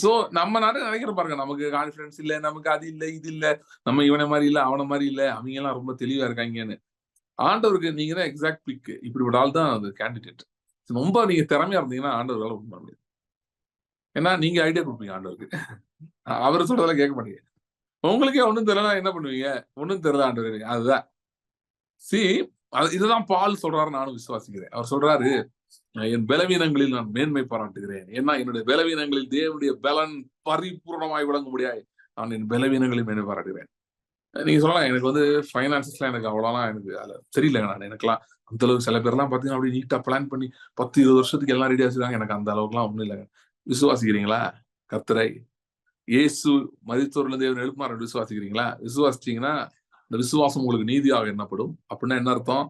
சோ நம்ம நிறைய நினைக்கிற பாருங்க, நமக்கு கான்பிடன்ஸ் இல்ல, நமக்கு அது இல்ல, இது இல்ல, நம்ம இவனை மாதிரி இல்ல, அவனை மாதிரி இல்ல, அவங்க எல்லாம் ரொம்ப தெளிவா இருக்காங்கன்னு. ஆண்டவருக்கு நீங்க தான் எக்ஸாக்ட் பிக். இப்படி ஆள் தான் அது கேண்டிடேட். ரொம்ப நீங்க திறமையா இருந்தீங்கன்னா ஆண்டவர் வேலை பண்ண முடியாது. ஏன்னா நீங்க ஐடியா கொடுப்பீங்க ஆண்டவருக்கு, அவர் சொல்றதெல்லாம் கேட்க மாட்டீங்க. உங்களுக்கே ஒண்ணும் தெரியல, என்ன பண்ணுவீங்க? ஒண்ணும் தெரியல ஆண்டவர். அதுதான் இதுதான் பால் சொல்றாரு, நானும் விசுவாசிக்கிறேன். அவர் சொல்றாரு, என் பலவீனங்களில் நான் மேன்மை பாராட்டுகிறேன். ஏன்னா என்னுடைய பலவீனங்களில் தேவனுடைய பலன் பரிபூர்ணமாய் விளங்க முடியாது. நான் என் பலவீனங்களில் மேன்மை பாராட்டுகிறேன். நீங்க சொல்லலாம், எனக்கு ஃபைனான்சஸ்லாம் எனக்கு அவ்வளோலாம் எனக்கு அதுல தெரியல. எனக்குலாம் அந்த அளவுக்கு சில பேர்லாம் பாத்தீங்கன்னா அப்படி நீட்டா பிளான் பண்ணி 10-20 வருஷத்துக்கு எல்லாம் ரெடியா வச்சிருக்காங்க. எனக்கு அந்த அளவுக்குலாம் ஒண்ணும் இல்லைங்க. விசுவாசிக்கிறீங்களா? கர்த்தரை இயேசு மரித்தோரிலிருந்து தேவன் எழுப்பினார், விசுவாசிக்கிறீங்களா? விசுவாசிச்சீங்கன்னா இந்த விசுவாசம் உங்களுக்கு நீதியாக எண்ணப்படும். அப்படின்னா என்ன அர்த்தம்?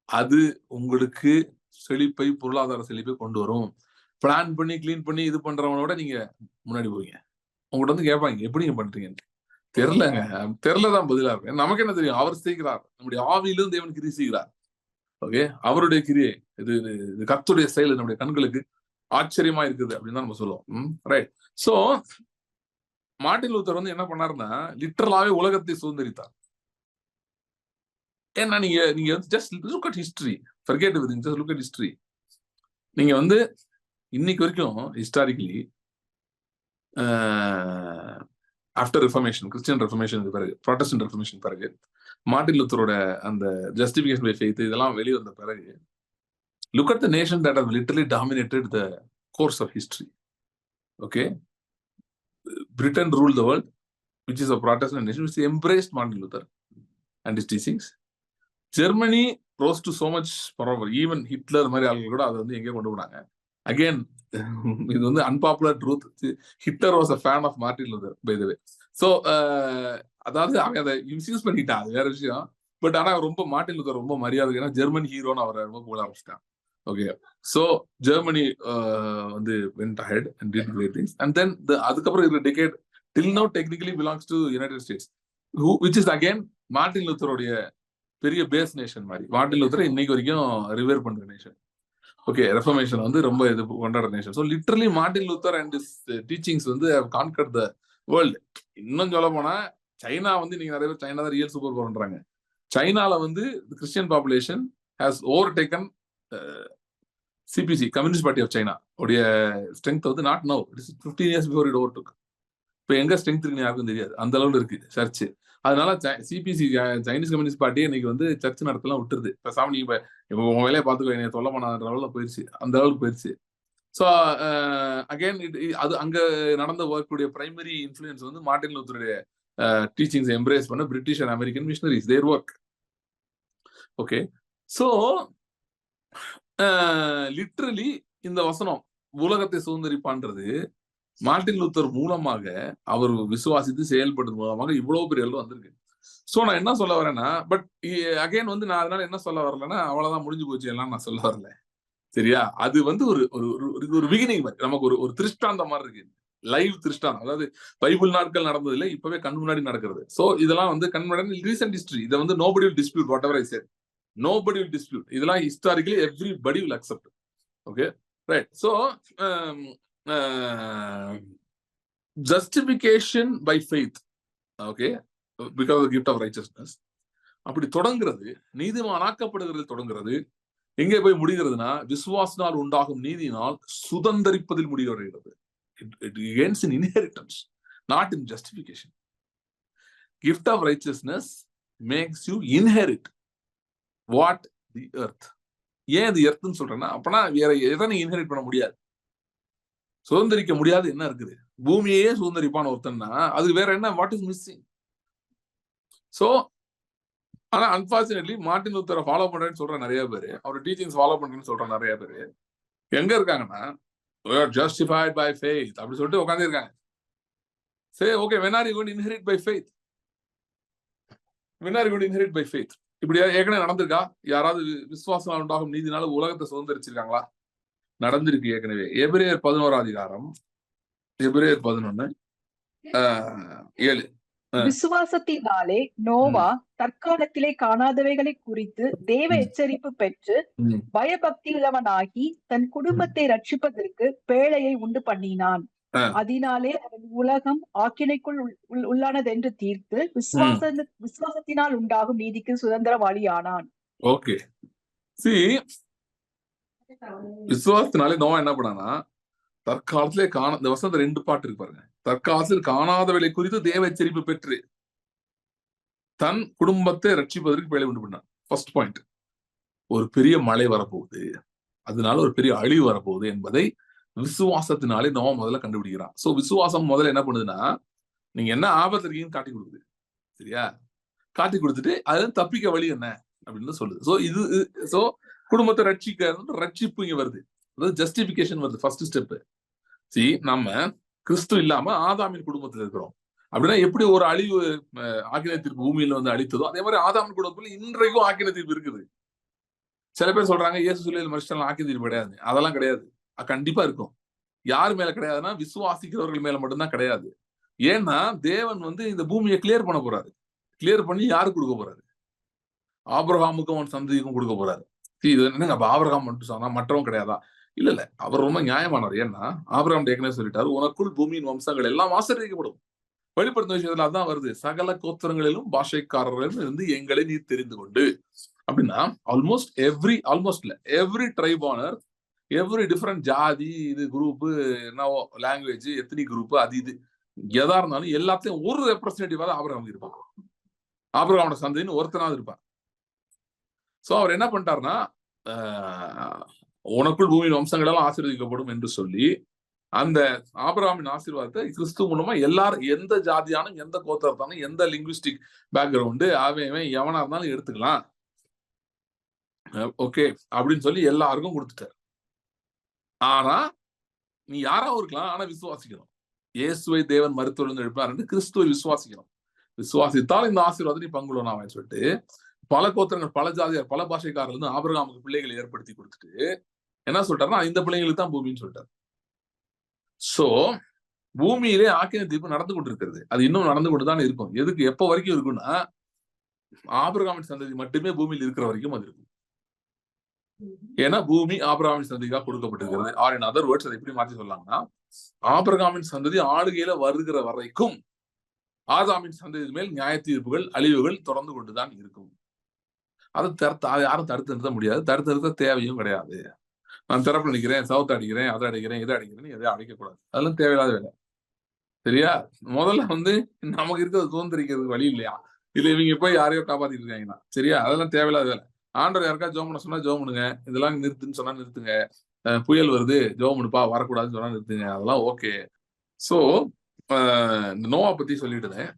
அது உங்களுக்கு செழிப்பை, பொருளாதார செழிப்பை கொண்டு வரும். பிளான் பண்ணி கிளீன் பண்ணி இது பண்றவனோட நீங்க முன்னாடி போவீங்க. உங்கள்கிட்ட வந்து கேட்பாங்க எப்படி நீங்க பண்றீங்கன்னு. தெரியலங்க, தெரியலதான் பதிலா இருக்கும். நமக்கு என்ன தெரியும்? அவர் செய்கிறார், நம்முடைய ஆவியிலும் தேவன் கிரியை செய்கிறார். ஓகே, அவருடைய கிரியை இது இது கர்த்தருடைய செயல் நம்முடைய கண்களுக்கு ஆச்சரியமா இருக்குது அப்படின்னு தான் நம்ம சொல்லுவோம். ரைட். சோ மார்ட்டின் லூத்தர் வந்து என்ன பண்ணாருன்னா லிட்டரலாவே உலகத்தை சுதந்திரித்தார். ஏன்னா நீங்க நீங்க just look at history, forget everything, just look at history. நீங்க வந்து இன்னைக்கு வரைக்கும் ஹிஸ்டாரிக்கலி ஆஃப்டர் ரிஃபர்மேஷன், கிறிஸ்டியன் ரெஃபர்மேஷனுக்கு பிறகு, ப்ராட்டஸ்டன்ட் ரெஃபர்மேஷன் பிறகு, மார்ட்டின் லூத்தரோட அந்த ஜஸ்டிஃபிகேஷன் பை ஃபெய்த் இதெல்லாம் வெளியே வந்த பிறகு, look at the nation that have literally dominated the course of history. Okay, Britain ruled the world, which is a Protestant nation, which embraced Martin Luther and his teachings. Germany rose to so much power. Even Hitler மாதிரி ஆளுங்க கூட அதை வந்து எங்கே கொண்டு போனாங்க. Again, இது வந்து unpopular truth. Hitler was a fan of Martin Luther by the way. So அதாவது அவன் அதை மிஸ்யூஸ் பண்ணிட்டான், அது வேற விஷயம். பட் ஆனால் ரொம்ப மார்ட்டின் லூதர் ரொம்ப மரியாதை, ஏன்னா ஜெர்மன் ஹீரோன்னு அவரை ரொம்ப புகழ ஆரம்பிச்சிட்டான். ஓகே, ஸோ ஜெர்மனி வந்து went ahead and did great things. And then அதுக்கப்புறம் இருக்கிற decade till now technically belongs to United States, which is again Martin லூத்தருடைய பெரிய பேஸ் நேஷன் மாதிரி. மார்ட்டின் லூத்தரை இன்னைக்கு வரைக்கும் ரிவேர் பண்ற நேஷன். ஓகே, ரெஃபர்மேஷன் வந்து ரொம்ப இது கொண்டாடுற nation. So literally Martin Luther and his teachings வந்து கான்கர் த வேர்ல்டு. இன்னும் சொல்ல போனா சைனா வந்து நீங்க நிறைய பேர் சைனா தான் ரியல் சூப்பர் பவர்ன்றாங்க. சைனால வந்து Christian population has overtaken CPC, communist party of China உடைய ஸ்ட்ரென்த் வந்து not now, it is 15 years before it overtook. இப்போ எங்க ஸ்ட்ரென்த் இருக்குன்னு யாருக்கும் தெரியாது, அந்த அளவுல இருக்கு சர்ச். அதனால CPC, சைனீஸ் கம்யூனிஸ்ட் பார்ட்டி இன்னைக்கு வந்து சர்ச் நடத்தலாம் விட்டுருது. இப்போ சாமி நீங்க உங்க வேலையை பார்த்துக்கோ, என்னை சொல்ல போனான்ற அளவுல போயிருச்சு, அந்த அளவுக்கு போயிருச்சு. ஸோ அகைன் அது அங்க நடந்த ஒர்க்குடைய பிரைமரி இன்ஃபுளுன்ஸ் வந்து மார்ட்டின் லூத்தருடைய டீச்சிங்ஸ் எம்ப்ரேஸ் பண்ண British and American missionaries, there work. Okay, so literally இந்த வசனம் உலகத்தை சுதந்திரிப்பான்றது மார்ட்டின் லூத்தர் மூலமாக, அவர் விசுவாசித்து செயல்படுறது மூலமாக இவ்வளவு பெரிய அளவு வந்திருக்கு. சோ நான் என்ன சொல்ல வரேன்னா, பட் அகைன் வந்து நான் அதனால என்ன சொல்ல வரலன்னா அவ்வளவுதான் முடிஞ்சு போச்சு எல்லாம் நான் சொல்ல வரல, சரியா? அது வந்து ஒரு ஒரு பிகினிங் மாதிரி, நமக்கு ஒரு திருஷ்டாந்தம் மாதிரி இருக்கு, லைவ் திருஷ்டாந்தம். அதாவது பைபிள் நாட்கள் நடந்தது இல்லை, இப்பவே கண் முன்னாடி நடக்கிறது. சோ இதெல்லாம் வந்து கண் முன்னாடி ரீசென்ட் ஹிஸ்டரி. இதை வந்து nobody will dispute whatever I said. Nobody will dispute. இதெல்லாம் historically everybody will accept. Okay, right. So justification by faith, okay, because of the gift of righteousness, அப்படி தொடங்குறது, நீதிமானாக்கப்படுகிறது தொடங்குறது. எங்கே போய் முடிகிறதுனா விசுவாசனால் உண்டாகும் நீதியினால் சுதந்தரிப்பதில் முடிவடைகிறது. It ends in inheritance, not in justification. Gift of righteousness makes you inherit what? The earth. ஏன் the earth ன்னு சொல்றேன்னா, அப்பனா வேற எதனை இன்ஹெரிட் பண்ண முடியாது, சுதந்திரிக்க முடியாது என்ன இருக்குது? பூமியே சுதந்திரிப்பான ஒருத்தன்னா அது வேற என்ன? What is missing? சோ ஆனா அன்பார்ச்சுனேட்லி மார்ட்டின் லூத்தரை ஃபாலோ பண்றேன்னு சொல்ற நிறைய பேரு, அவர் டீச்சிங்ஸ் ஃபாலோ பண்றேன்னு சொல்ற நிறைய பேரு எங்க இருக்காங்கன்னா, justified by faith அப்படி சொல்லிட்டு உட்கார்ந்து இருக்காங்க. சரி, okay, when are you going to inherit by faith? When are you going to inherit by faith? இப்படி ஏற்கனவே நடந்திருக்கா? யாராவது விசுவாசம் உண்டாகும் நீதினால உலகத்தை சுதந்திரிச்சிருக்காங்களா? நடந்திருக்கு ஏற்கனவே. எபிரேயர் 11 அதிகாரம், எபிரேயர் 11:7. விசுவாசத்தினாலே நோவா தற்காலத்திலே காணாதவைகளை குறித்து தேவ எச்சரிப்பு பெற்று பயபக்தி உள்ளவனாகி தன் குடும்பத்தை ரட்சிப்பதற்கு பேழையை உண்டு பண்ணினான். அதனாலே அவன் உலகம் ஆக்கினைக்குள் உள்ளானதென்று தீர்த்து விசுவாசத்தினால் உண்டாகும் நீதிக்கு சுதந்திரவாளி ஆனான். ஓகே, விசுவாசத்தினாலே நோவா என்ன பண்ணானா, தற்காலத்திலே இந்த வசனத்துல 2 பாட்டு இருக்கு பாருங்க. தற்காலத்தில் காணாதவைகளை குறித்து தேவ எச்சரிப்பு பெற்று தன் குடும்பத்தை ரட்சிப்பதற்கு பேழை உண்டு பண்ணான். ஃபர்ஸ்ட் பாயிண்ட், ஒரு பெரிய மழை வரப்போகுது, அதனால ஒரு பெரிய அழிவு வரப்போகுது என்பதை விசுவாசத்தினாலே நோவா முதல்ல கண்டுபிடிக்கிறான். சோ விசுவாசம் முதல்ல என்ன பண்ணுதுன்னா, நீங்க என்ன ஆபத்து இருக்கீங்கன்னு காட்டி கொடுக்குது, சரியா? காட்டி கொடுத்துட்டு அதுல தப்பிக்க வழி என்ன அப்படின்னு சொல்லுது. சோ இது சோ குடும்பத்தை ரட்சிப்பு இங்க வருது, அதாவது ஜஸ்டிபிகேஷன் வருது, ஃபர்ஸ்ட் ஸ்டெப். நம்ம கிறிஸ்து இல்லாம ஆதாமின் குடும்பத்துல இருக்கிறோம் அப்படின்னா எப்படி ஒரு அழிவு ஆக்கினை தீர்ப்பு பூமியில வந்து அழித்ததோ அதே மாதிரி ஆதாமின் குடும்பத்துல இன்றைக்கும் ஆக்கினை தீர்ப்பு இருக்குது. சில பேர் சொல்றாங்க இயேசு சிலுவையில் மரிச்சிட்டாலும் ஆக்கிய தீர்ப்பு கிடையாது. அதெல்லாம் கிடையாது. கண்டிப்பா இருக்கும். யார் மேல கிடையாதுன்னா விசுவாசிக்கிறவர்கள் மேல மட்டும்தான் கிடையாது. ஏன்னா தேவன் வந்து இந்த பூமியை கிளியர் பண்ண போறாரு. கிளியர் பண்ணி யாருக்கு கொடுக்க போறாரு? ஆபிரகாமுக்கும் அவன் சந்ததிக்கும் கொடுக்க போறாரு. இது என்னங்க அப்ப ஆபிரகாம் மட்டும் சொன்னா மற்றவங்க கிடையாதா? இல்ல இல்ல, அவர் ரொம்ப நியாயமானவர். ஏன்னா ஆபிரகாம் ஏற்கனவே சொல்லிட்டாரு, உனக்குள் பூமியின் வம்சங்கள் எல்லாம் ஆசீர்வதிக்கப்படும். வெளிப்படுத்தும் விஷயத்துல அதான் வருது, சகல கோத்திரங்களிலும் பாஷைக்காரர்களும் இருந்து எங்களை நீர் தெரிந்து கொண்டு. அப்படின்னா எவ்ரி ட்ரைப் ஆனர், எவ்ரி டிஃபரெண்ட் ஜாதி, இது குரூப், என்னவோ லாங்குவேஜ், எத்தனிக் குரூப், அது இது எதா இருந்தாலும் எல்லாத்தையும் ஒரு ரெப்ரஸன்டேட்டிவா தான் ஆபிரகாம் இருப்பான். ஆபிரகாமோட சந்ததின்னு ஒருத்தனாவது இருப்பான். சோ அவர் என்ன பண்ணிட்டாருன்னா, உனக்குள் பூமியின் வம்சங்கள் எல்லாம் ஆசீர்வதிக்கப்படும் என்று சொல்லி அந்த ஆபிரகாமின் ஆசீர்வாதத்தை கிறிஸ்து மூலமா எல்லாரும், எந்த ஜாதியானும், எந்த கோத்திரத்தானும், எந்த லிங்குவிஸ்டிக் பேக்ரவுண்டு, அவன் எவனா இருந்தாலும் எடுத்துக்கலாம், ஓகே அப்படின்னு சொல்லி எல்லாருக்கும் கொடுத்துட்டார். ஆனா நீ யாராவும் இருக்கலாம், ஆனா விசுவாசிக்கணும். இயேசுவை தேவன் மருத்துவ எழுப்பார் என்று கிறிஸ்துவை விசுவாசிக்கணும். விசுவாசித்தால் இந்த ஆசீர்வாதம் நீ பங்குள்ளவன் அவன் சொல்லிட்டு பல கோத்திரங்கள், பல ஜாதியார், பல பாஷைக்காரர்கள் ஆபிரகாமுக்கு பிள்ளைகளை ஏற்படுத்தி கொடுத்துட்டு என்ன சொல்லிட்டாருன்னா, இந்த பிள்ளைங்களுக்கு தான் பூமின்னு சொல்லிட்டாரு. சோ பூமியிலே ஆக்கின தீர்ப்பு நடந்து கொண்டிருக்கிறது. அது இன்னும் நடந்து கொண்டுதான் இருக்கும். எதுக்கு, எப்ப வரைக்கும் இருக்குன்னா ஆபிரகாமின் சந்ததி மட்டுமே பூமியில் இருக்கிற வரைக்கும் அது இருக்கும். ஏன்னா பூமி ஆபிரகாமின் சந்ததிக்காக கொடுக்கப்பட்டிருக்கிறது. ஆர் இன் அதர் வேர்ட்ஸ் அதை எப்படி மாற்றி சொல்லலாம்னா, ஆபிரகாமின் சந்ததி ஆளுகையில வருகிற வரைக்கும் ஆதாமின் சந்ததி மேல் நியாய தீர்ப்புகள், அழிவுகள் தொடர்ந்து கொண்டுதான் இருக்கும். அதை யாரும் தடுத்து நிறுத்த முடியாது, தடுத்து நிறுத்த தேவையும் கிடையாது. நான் திறப்பு அடிக்கிறேன், சவுத் அடிக்கிறேன், அதை அடிக்கிறேன், இதை அடிக்கிறேன், எதையும் அடிக்கக்கூடாது. அதெல்லாம் தேவையில்லாத வேலை. சரியா? முதல்ல வந்து நமக்கு இருக்கிறது சுதந்திரிக்கிறதுக்கு வழி இல்லையா? இல்ல இவங்க போய் யாரையோ காப்பாத்திட்டு இருக்காங்கன்னா, சரியா? அதெல்லாம் தேவையில்லாத வேலை. ஆண்டவர் யாருக்கா ஜோம் பண்ண சொன்னா ஜோம் பண்ணுங்க, இதெல்லாம் நிறுத்துன்னு சொன்னா நிறுத்துங்க. புயல் வருது, ஜோம் பண்ணுப்பா, வரக்கூடாதுன்னு சொன்னா நிறுத்துங்க, அதெல்லாம் ஓகே. சோ நோவா பத்தி சொல்லிட்டுதேன்.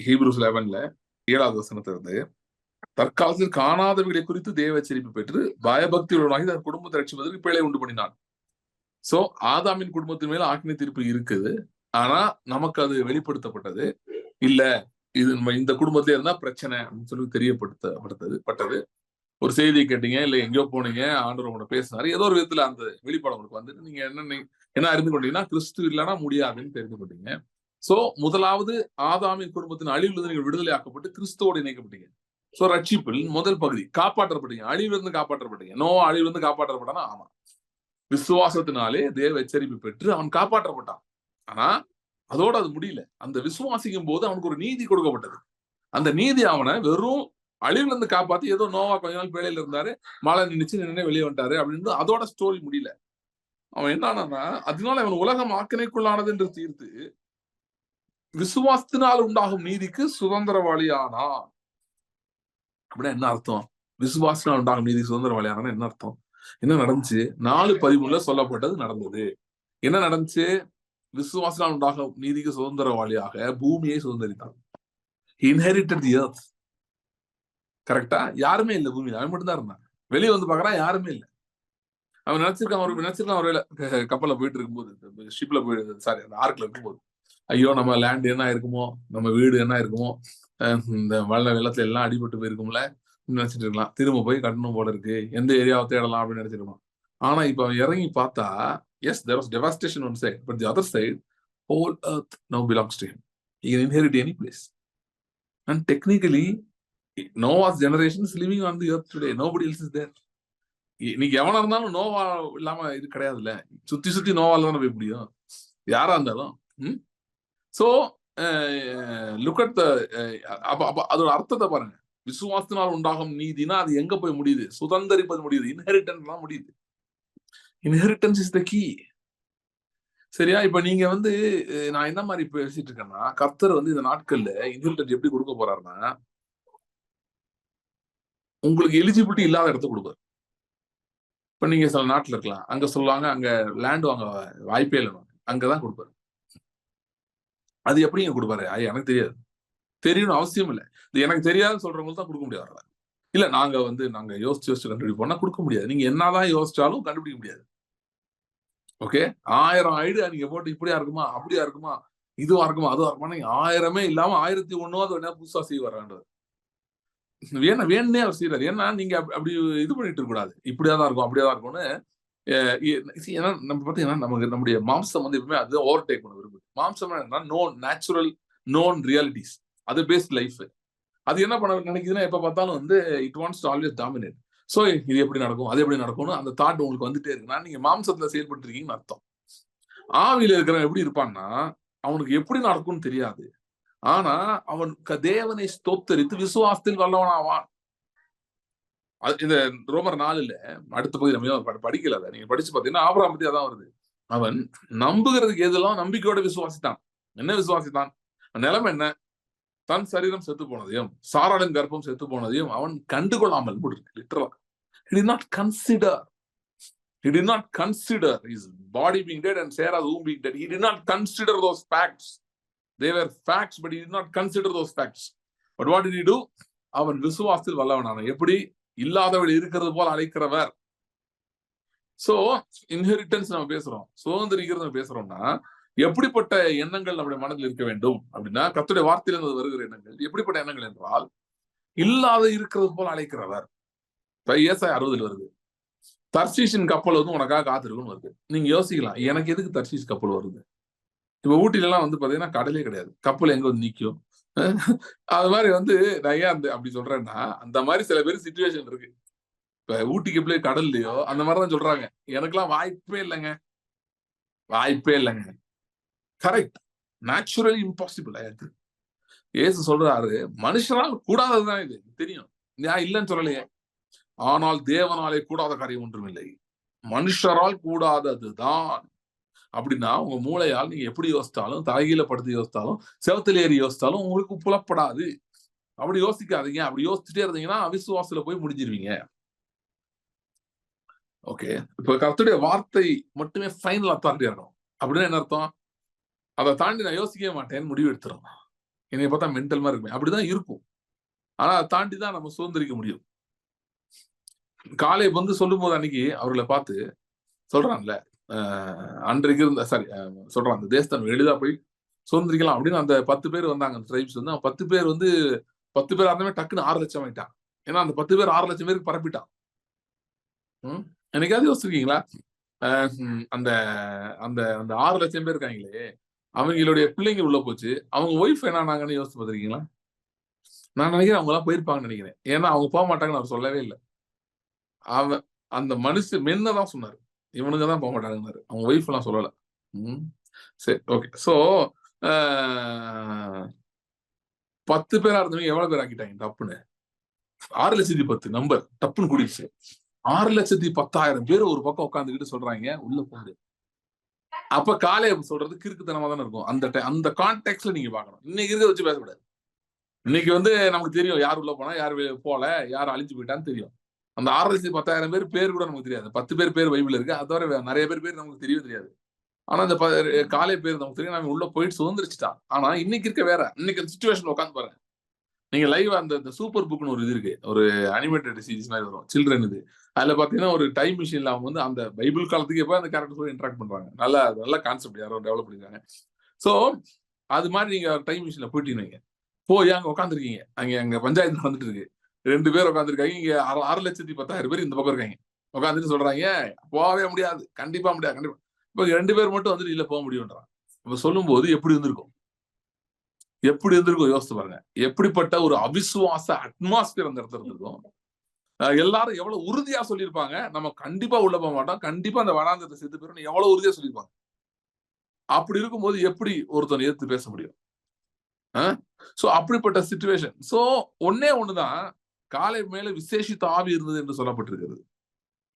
ஹீப்ரூஸ் 11ல 7வது வசனத்துல இருந்து, தற்காலத்தில் காணாதவைகளை குறித்து தேவ எச்சரிப்பு பெற்று பயபக்தியுடனாகி தன் குடும்பத்தை ரட்சிப்பதற்கு பிழை உண்டு பண்ணினான். சோ ஆதாமின் குடும்பத்தின் மேல ஆக்கினை தீர்ப்பு இருக்குது. ஆனா நமக்கு அது வெளிப்படுத்தப்பட்டது இல்ல, இது நம்ம இந்த குடும்பத்திலே இருந்தா பிரச்சனை அப்படின்னு சொல்லி தெரியப்படுத்தப்பட்டது. ஒரு செய்தியை கேட்டீங்க, இல்ல எங்கேயோ போனீங்க, ஆண்டவர் உங்களோட பேசினாரு, ஏதோ ஒரு விதத்துல அந்த வெளிப்பாடு உங்களுக்கு வந்துட்டு நீங்க என்ன அறிந்து கொண்டீங்கன்னா, கிறிஸ்து இல்லைன்னா முடியாதுன்னு தெரிந்து கொண்டீங்க. சோ முதலாவது ஆதாமின் குடும்பத்தின் அழிவிலிருந்து நீங்கள் விடுதலை ஆக்கப்பட்டு கிறிஸ்துவோடு இணைக்கப்பட்டீங்க. சோ ரட்சிப்பில் முதல் பகுதி காப்பாற்றப்பட்டீங்க, அழிவிலிருந்து காப்பாற்றப்பட்டீங்க. நோவா அழிவிலிருந்து காப்பாற்றப்பட்டானா? ஆமா, விசுவாசத்தினாலே தேவ எச்சரிப்பு பெற்று அவன் காப்பாற்றப்பட்டான். ஆனா அதோட அது முடியல. அந்த விசுவாசிக்கும் போது அவனுக்கு ஒரு நீதி கொடுக்கப்பட்டது. அந்த நீதி அவனை வெறும் அழிவுல இருந்து காப்பாத்தி, ஏதோ நோவா கொஞ்ச நாள் வேலையில இருந்தாரு, மழை நின்று வெளியே வந்துட்டாரு அப்படின்னு அதோட ஸ்டோரி முடியல. அவன் என்னன்னா, அதனால அவன் உலகம் ஆக்கினைக்குள்ளானது என்று தீர்த்து விசுவாசத்தினால் உண்டாகும் நீதிக்கு சுதந்திரவாளியானா. அப்படின்னா என்ன அர்த்தம்? விசுவாசத்தினால் உண்டாகும் நீதி சுதந்திரவாளியானா என்ன அர்த்தம்? என்ன நடந்துச்சு? 4:13 சொல்லப்பட்டது நடந்தது. என்ன நடந்துச்சு? விசுவாசத்தினால் உண்டாகும் நீதிக்கு சுதந்திரவாளியாக பூமியை சுதந்திரித்தான். Inherited the earth. கரெக்டா? யாருமே இல்ல பூமியில, அவன் மட்டும் தான் இருந்தான். வெளியே வந்து பாக்குறான், யாருமே இல்லை. அவன் நினைச்சிருக்கான் ஒருவேளை கப்பல்ல போயிட்டு இருக்கும்போது, ஷிப்ல போயிட்டு, சாரி அந்த ஆர்க்ல இருக்கும்போது, ஐயோ நம்ம லேண்ட் என்ன இருக்குமோ, நம்ம வீடு என்ன இருக்குமோ, இந்த வெள்ளத்துல எல்லாம் அடிபட்டு போயிருக்கும்ல நினைச்சிட்டு இருக்கலாம். திரும்ப போய் கட்டணும் போல இருக்கு, எந்த ஏரியாவை தேடலாம் அப்படின்னு நினைச்சிருக்கலாம். ஆனா இப்ப அவன் இறங்கி பார்த்தா, yes, there was devastation on one side, but the other side, whole earth now belongs to him. He can inherit any place. And technically, Noah's generation is living on the earth today. Nobody else is there. இன்னைக்கு எவனா இருந்தாலும் நோவா இல்லாம இது கிடையாதுல்ல. சுத்தி நோவால தானே போய் முடியும், யாரா இருந்தாலும். சோ லுக் அட் த, அதோட அர்த்தத்தை பாருங்க. விசுவாசத்தினால் உண்டாகும் நீதினா அது எங்க போய் முடியுது? சுதந்திரிப்பது முடியுது, இன்ஹெரிட்டன்ஸ் தான் முடியுது. Inheritance is the key. சரியா? இப்ப நீங்க வந்து நான் என்ன மாதிரி பேசிட்டு இருக்கேன்னா, கர்த்தர் வந்து இந்த நாட்கள்ல இன்ஹெரிட்டன்ஸ் எப்படி கொடுக்க போறாருன்னா, உங்களுக்கு எலிஜிபிலிட்டி இல்லாத இடத்த கொடுப்பாரு. இப்ப நீங்க சில நாட்டுல இருக்கலாம், அங்க சொல்லுவாங்க அங்க லேண்ட் வாங்க வாய்ப்பே இல்லை, அங்கதான் கொடுப்பாரு. அது எப்படிங்க கொடுப்பாரு? எனக்கு தெரியாது, தெரியணும் அவசியம் இல்லை. இது எனக்கு தெரியாதுன்னு சொல்றவங்களுக்கு தான் கொடுக்க முடியாது. இல்ல நாங்க யோசிச்சு கண்டுபிடிப்போம்னா கொடுக்க முடியாது. நீங்க என்னதான் யோசிச்சாலும் கண்டுபிடிக்க முடியாது. ஓகே, 1000 ஐடியா நீங்க போட்டு இப்படியா இருக்குமா, அப்படியா இருக்குமா, இதுவா இருக்குமா, அதுவா இருக்குமா, 1000மே இல்லாம 1001வது புதுசா செய்ய வர்றாண்டவர். வேணும்னே அவர் செய்யறாரு. ஏன்னா நீங்க அப்படி இது பண்ணிட்டு இருக்க கூடாது, இப்படியாதான் இருக்கும் அப்படியாதான் இருக்கும்னு. ஏன்னா நம்ம பாத்தீங்கன்னா நமக்கு நம்முடைய மாம்சம் வந்து எப்பவுமே அது ஓவர்டேக் பண்ண விரும்புது. மாம்சம் என்னன்னா நோன் நேச்சுரல் நோன் ரியாலிட்டிஸ், அது பேஸ்ட் லைஃப். அது என்ன பண்ண நினைக்குதுன்னா எப்ப பார்த்தாலும் வந்து it wants to always dominate. So இது எப்படி நடக்கும், அது எப்படி நடக்கும்னு அந்த தாட் உங்களுக்கு வந்துட்டே இருக்குன்னா நீங்க மாம்சத்துல செயல்பட்டு இருக்கீங்கன்னு அர்த்தம். ஆவியில இருக்கிறவன் எப்படி இருப்பான்னா அவனுக்கு எப்படி நடக்கும்னு தெரியாது, ஆனா அவன் தேவனை ஸ்தோத்தரித்து விசுவாசத்தில் வல்லவனாவான். இந்த ரோமர் 4 அடுத்த பகுதி நம்ம படிக்கல, அதை நீங்க படிச்சு பாத்தீங்கன்னா ஆபிரகாம் பத்தி அதான் வருது. அவன் நம்புகிறதுக்கு எதெல்லாம் நம்பிக்கையோட விசுவாசித்தான். என்ன விசுவாசித்தான்? நிலைமை என்ன? தன் சரீரம் செத்து போனதையும் சாராளின் கர்ப்பம் செத்து போனதையும் அவன் கண்டுகொள்ளாமல் லிட்டரலா he did not consider he did not consider his body being dead and Sarah's womb being dead. He did not consider those facts. They were facts, but he did not consider those facts. But what did he do? அவன் விசுவாசத்தில் வல்லவனான. எப்படி? இல்லாதவள் இருக்கிறது போல அழைக்கிறவர். So inheritance நம்ம பேசுறோம், சுதந்திரிக்கிறது நம்ம பேசுறோம்னா எப்படிப்பட்ட எண்ணங்கள் நம்முடைய மனதில் இருக்க வேண்டும் அப்படின்னா, கர்த்தருடைய வார்த்தையிலிருந்து வருகிற எண்ணங்கள் எப்படிப்பட்ட எண்ணங்கள் என்றால் இல்லாத இருக்கிறது போல அழைக்கிறவர். ஏசாயா 60 வருது, தர்ஷீஷின் கப்பல் வந்து உனக்காக காத்திருக்குன்னு வருது. நீங்க யோசிக்கலாம், எனக்கு எதுக்கு தர்ஷீஷ் கப்பல் வருது? இப்ப ஊட்டில எல்லாம் வந்து பாத்தீங்கன்னா கடலே கிடையாது, கப்பல் எங்க வந்து நிக்கும்? அது மாதிரி வந்து நான் ஏன் அப்படி சொல்றேன்னா, அந்த மாதிரி சில பேர் சிச்சுவேஷன் இருக்கு. இப்ப ஊட்டிக்கு எப்படி கடல்லையோ அந்த மாதிரிதான் சொல்றாங்க. எனக்கெல்லாம் வாய்ப்பே இல்லைங்க, வாய்ப்பே இல்லைங்க. Correct, naturally impossible. ஏசு சொல்றாரு மனுஷனால் கூடாததுதான் இது, தெரியும், நான் இல்லைன்னு சொல்லலையே. ஆனால் தேவனாலே கூடாத காரியம் ஒன்றும் இல்லை, மனுஷரால் கூடாததுதான். அப்படின்னா உங்க மூளையால் நீங்க எப்படி யோசித்தாலும், தலைகீழ படுத்து யோசித்தாலும், செவத்துல ஏறி யோசித்தாலும் உங்களுக்கு புலப்படாது. அப்படி யோசிக்காதீங்க. அப்படி யோசிச்சுட்டே இருந்தீங்கன்னா அவிசுவாசத்துல போய் முடிஞ்சிருவீங்க. ஓகே, இப்ப கர்த்தருடைய வார்த்தை மட்டுமே ஃபைனல் அத்தாரிட்டியா இருக்கும். அப்படின்னு என்ன அர்த்தம்? அதை தாண்டி நான் யோசிக்கவே மாட்டேன்னு முடிவு எடுத்துரும். என்னை பார்த்தா மென்டல் மாதிரி இருக்குமே, அப்படிதான் இருக்கும். ஆனா அதை தாண்டி தான் நம்ம சுதந்திரிக்க முடியும். காலை வந்து சொல்லும் போது அன்னைக்கு அவர்களை பார்த்து சொல்றான்ல, அன்றைக்கு இருந்த சொல்றான் அந்த தேசத்தை எளிதா போய் சுதந்திரிக்கலாம் அப்படின்னு. அந்த 10 பேர் வந்தாங்க, அந்த ட்ரைப்ஸ் வந்து 10 பேர் வந்து 10 பேர் அந்த மாதிரி டக்குன்னு 6 லட்சம் ஆயிட்டான். ஏன்னா அந்த 10 பேர் 6 லட்சம் பேருக்கு பரப்பிட்டான். என்னைக்காவது யோசிச்சிருக்கீங்களா? அந்த அந்த அந்த 6 லட்சம் பேர் இருக்காங்களே, அவங்களுடைய பிள்ளைங்க உள்ள போச்சு, அவங்க ஒய்ஃப் என்ன ஆனாங்கன்னு யோசிச்சு பார்த்திருக்கீங்களா? நான் நினைக்கிறேன் அவங்க எல்லாம் போயிருப்பாங்கன்னு நினைக்கிறேன். ஏன்னா அவங்க போக மாட்டாங்கன்னு அவர் சொல்லவே இல்லை. அவன் அந்த மனுஷன் மென்னதான் சொன்னாரு, இவனுங்க தான் போக மாட்டாங்கன்னாரு, அவங்க ஒய்ஃப் எல்லாம் சொல்லல. சரி, ஓகே. சோ 10 பேரா இருந்தவங்க எவ்வளவு பேர் ஆக்கிட்டாங்க டப்புன்னு? 6,10,000 நம்பர் டப்புன்னு கூடிடுச்சு. 6,10,000 பேர் ஒரு பக்கம் உட்காந்துக்கிட்டு சொல்றாங்க உள்ள போகுது. அப்ப காலை சொல்றது கிறுக்குத்தனமா தானே இருக்கும். அந்த கான்டெக்ட்ல நீங்க பாக்கணும். இன்னைக்கு இருக்க வச்சு பேசக்கூடாது. இன்னைக்கு வந்து நமக்கு தெரியும் யார் உள்ள போனா, யார் போல, யார் அழிஞ்சு போயிட்டான்னு தெரியும். அந்த 6,10,000 பேர் கூட நமக்கு தெரியாது. 10 பேர் பைபிள் இருக்கு, அது தவிர நிறைய பேர் நமக்கு தெரியவே தெரியாது. ஆனா அந்த காலை பேர் நமக்கு தெரியும், நம்ம உள்ள போயிட்டு சுதந்திரிச்சுட்டான். ஆனா இன்னைக்கு இருக்க வேற. இன்னைக்கு அந்த சிச்சுவேஷன் உட்காந்து பாருங்க. நீங்க லைவ் அந்த சூப்பர் புக்னு ஒரு இது இருக்கு, ஒரு அனிமேட்டட் சீரிஸ் மாதிரி வரும், சில்ட்ரன் இது. அதுல பாத்தீங்கன்னா ஒரு டைம் மிஷின்ல அவங்க வந்து அந்த பைபிள் காலத்துக்கு எப்ப அந்த கேரக்டர்ஸ் இன்டராக்ட் பண்றாங்க. நல்ல கான்செப்ட் யாரோ டெவலப் பண்ணிருக்காங்க. சோ அது மாதிரி நீங்க டைம் மிஷின்ல போயிட்டீங்க, போய் அங்க உட்காந்துருக்கீங்க. அங்க பஞ்சாயத்து நடந்துட்டு இருக்கு, 2 பேர் உட்காந்துருக்காங்க. இங்க 6,10,000 பேர் இந்த பக்கம் இருக்காங்க. உட்காந்துட்டு சொல்றாங்க போகவே முடியாது, கண்டிப்பா முடியாது, கண்டிப்பா. இப்ப 2 பேர் மட்டும் வந்துட்டு இல்ல போக முடியும்ன்றான். இப்ப சொல்லும் போது எப்படி இருந்திருக்கும் யோசிச்சு பாருங்க. எப்படிப்பட்ட ஒரு அவிசுவாச அட்மாஸ்பியர் அந்த இடத்துல இருந்திருக்கும். எல்லாரும் எவ்வளவு உறுதியா சொல்லியிருப்பாங்க, நம்ம கண்டிப்பா உள்ள போக மாட்டோம், கண்டிப்பா அந்த வனாந்தரத்தை செத்து போயிடும், எவ்வளவு உறுதியா சொல்லியிருப்பாங்க. அப்படி இருக்கும்போது எப்படி ஒருத்தன் எதிர்த்து பேச முடியும்? சோ அப்படிப்பட்ட சிச்சுவேஷன். சோ ஒண்ணுதான், காலை மேல விசேஷித்த ஆவி இருந்தது என்று சொல்லப்பட்டிருக்கிறது.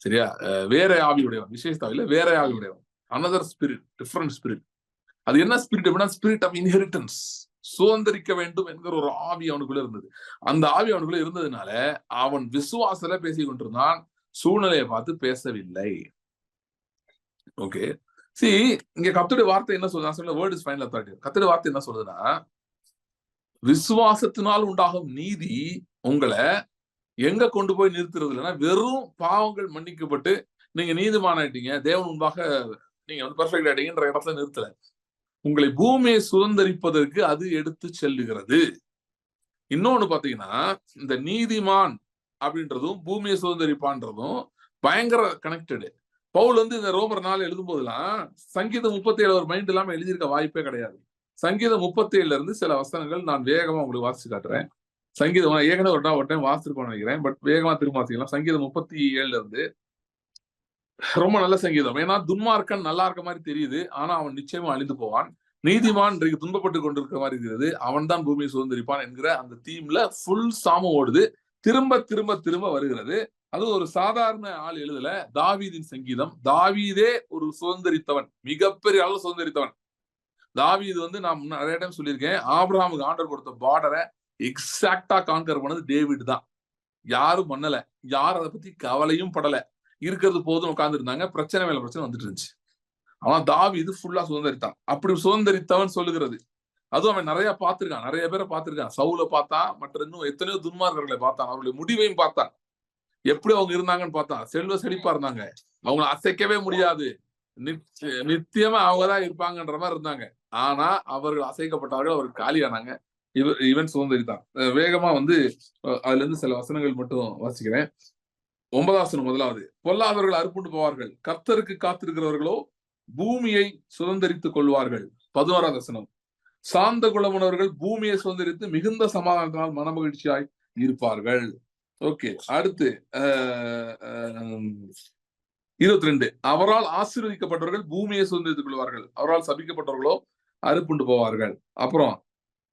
சரியா? வேற ஆவியுடையவன், விசேஷித்த ஆவியில வேற ஆவியுடையவன், another spirit, different spirit. அது என்ன ஸ்பிரிட் அப்படின்னா ஸ்பிரிட் ஆஃப் இன்ஹெரிட்டன்ஸ், சுதந்திரிக்க வேண்டும் என்கிற ஒரு ஆவி அவனுக்குள்ள இருந்தது. அந்த ஆவி அவனுக்குள்ள இருந்ததுனால அவன் விசுவாசல பேசிக் கொண்டிருந்தான், சூழ்நிலையை பார்த்து பேசவில்லை. ஓகே, see இங்க கர்த்தருடைய வார்த்தை என்ன சொல்லுது? நான் சொன்ன வேர்ட் இஸ் ஃபைனல் அத்தாரிட்டி. கர்த்தருடைய வார்த்தை என்ன சொல்லுதுன்னா, விசுவாசத்தினால் உண்டாகும் நீதி உங்களை எங்க கொண்டு போய் நிறுத்துறது இல்லைன்னா, வெறும் பாவங்கள் மன்னிக்கப்பட்டு நீங்க நீதிமான ஆயிட்டீங்க, தேவன் முன்பாக நீங்க வந்து பெர்ஃபெக்ட் ஆயிட்டீங்கன்ற இடத்துல நிறுத்தல. உங்களை பூமியை சுதந்திரிப்பதற்கு அது எடுத்து செல்லுகிறது. இன்னொன்னு பாத்தீங்கன்னா, இந்த நீதிமான் அப்படின்றதும் பூமியை சுதந்திரிப்பான்றதும் பயங்கர கனெக்டடு. பவுல் வந்து இந்த ரோமர் 4 எழுதும் போதெல்லாம் சங்கீதம் 37 ஒரு மைண்ட் இல்லாம எழுதியிருக்க வாய்ப்பே கிடையாது. சங்கீதம் 37 இருந்து சில வசனங்கள் நான் வேகமா உங்களுக்கு வாசிச்சு காட்டுறேன். சங்கீதம் ஏற்கனவே ஒரு டைம் வாசிச்சிருக்கோம்னு நினைக்கிறேன். பட் வேகமா திரும்ப வாசிக்கலாம். சங்கீதம் 37 இருந்து ரொம்ப நல்ல சங்கீதம். ஏன்னா துன்மார்க்கன் நல்லா இருக்க மாதிரி தெரியுது. ஆனா அவன் நிச்சயமா அழிந்து போவான். நீதிமான் இன்றைக்கு துன்பப்பட்டு கொண்டிருக்கிற மாதிரி இருக்கிறது. அவன் தான் பூமியை சுதந்திரிப்பான் என்கிற அந்த தீம்ல ஃபுல் சாமம் ஓடுது. திரும்ப திரும்ப திரும்ப வருகிறது. அது ஒரு சாதாரண ஆள் எழுதல. தாவீதின் சங்கீதம். தாவீதே ஒரு சுதந்திரித்தவன், மிகப்பெரிய அளவு சுதந்திரித்தவன். தாவீது வந்து நான் நிறைய டைம் சொல்லியிருக்கேன், ஆபிரகாமுக்கு ஆண்டவர் கொடுத்த பார்டரை எக்ஸாக்டா கான்கர் பண்ணது டேவிட் தான். யாரும் பண்ணல. யாரும் அதை பத்தி கவலையும் படல. இருக்கிறது போதும் உட்கார்ந்து இருந்தாங்க. பிரச்சனை மேல பிரச்சனை வந்துட்டு இருந்துச்சு. ஆனா தாவீது ஃபுல்லா சுதந்திரித்தான். அப்படி சுதந்திரித்தவன் சொல்லுகிறது. அதுவும் அவன் நிறைய பார்த்திருக்கான், நிறைய பேரை பார்த்திருக்கான். சவுல பார்த்தான், மற்ற இன்னும் எத்தனையோ துன்மார்க்கர்களை பார்த்தான், அவருடைய முடிவையும் பார்த்தான், எப்படி அவங்க இருந்தாங்கன்னு பார்த்தான். செல்வ செழிப்பா இருந்தாங்க, அவங்களை அசைக்கவே முடியாது, நித்தியமா அவங்கதான் இருப்பாங்கன்ற மாதிரி இருந்தாங்க. ஆனா அவர்கள் அசைக்கப்பட்டார்கள், அவர்கள் காலியானாங்க. இவன் சுதந்திரித்தான். வேகமா வந்து அதுல இருந்து சில வசனங்கள் மட்டும் வாசிக்கிறேன். 9 வசனம் முதலாவது. பொல்லாதவர்கள் அறுப்புண்டு போவார்கள், கர்த்தருக்கு காத்திருக்கிறவர்களோ பூமியை சுதந்திரித்துக் கொள்வார்கள். 11 வசனம். சாந்த குலமுனவர்கள் பூமியை சுதந்திரித்து மிகுந்த சமாதானத்தினால் மனமகிழ்ச்சியாய் இருப்பார்கள். ஓகே, அடுத்து 22. அவரால் ஆசீர்வதிக்கப்பட்டவர்கள் பூமியை சுதந்திரித்துக் கொள்வார்கள், அவரால் சபிக்கப்பட்டவர்களோ அறுப்புண்டு போவார்கள். அப்புறம்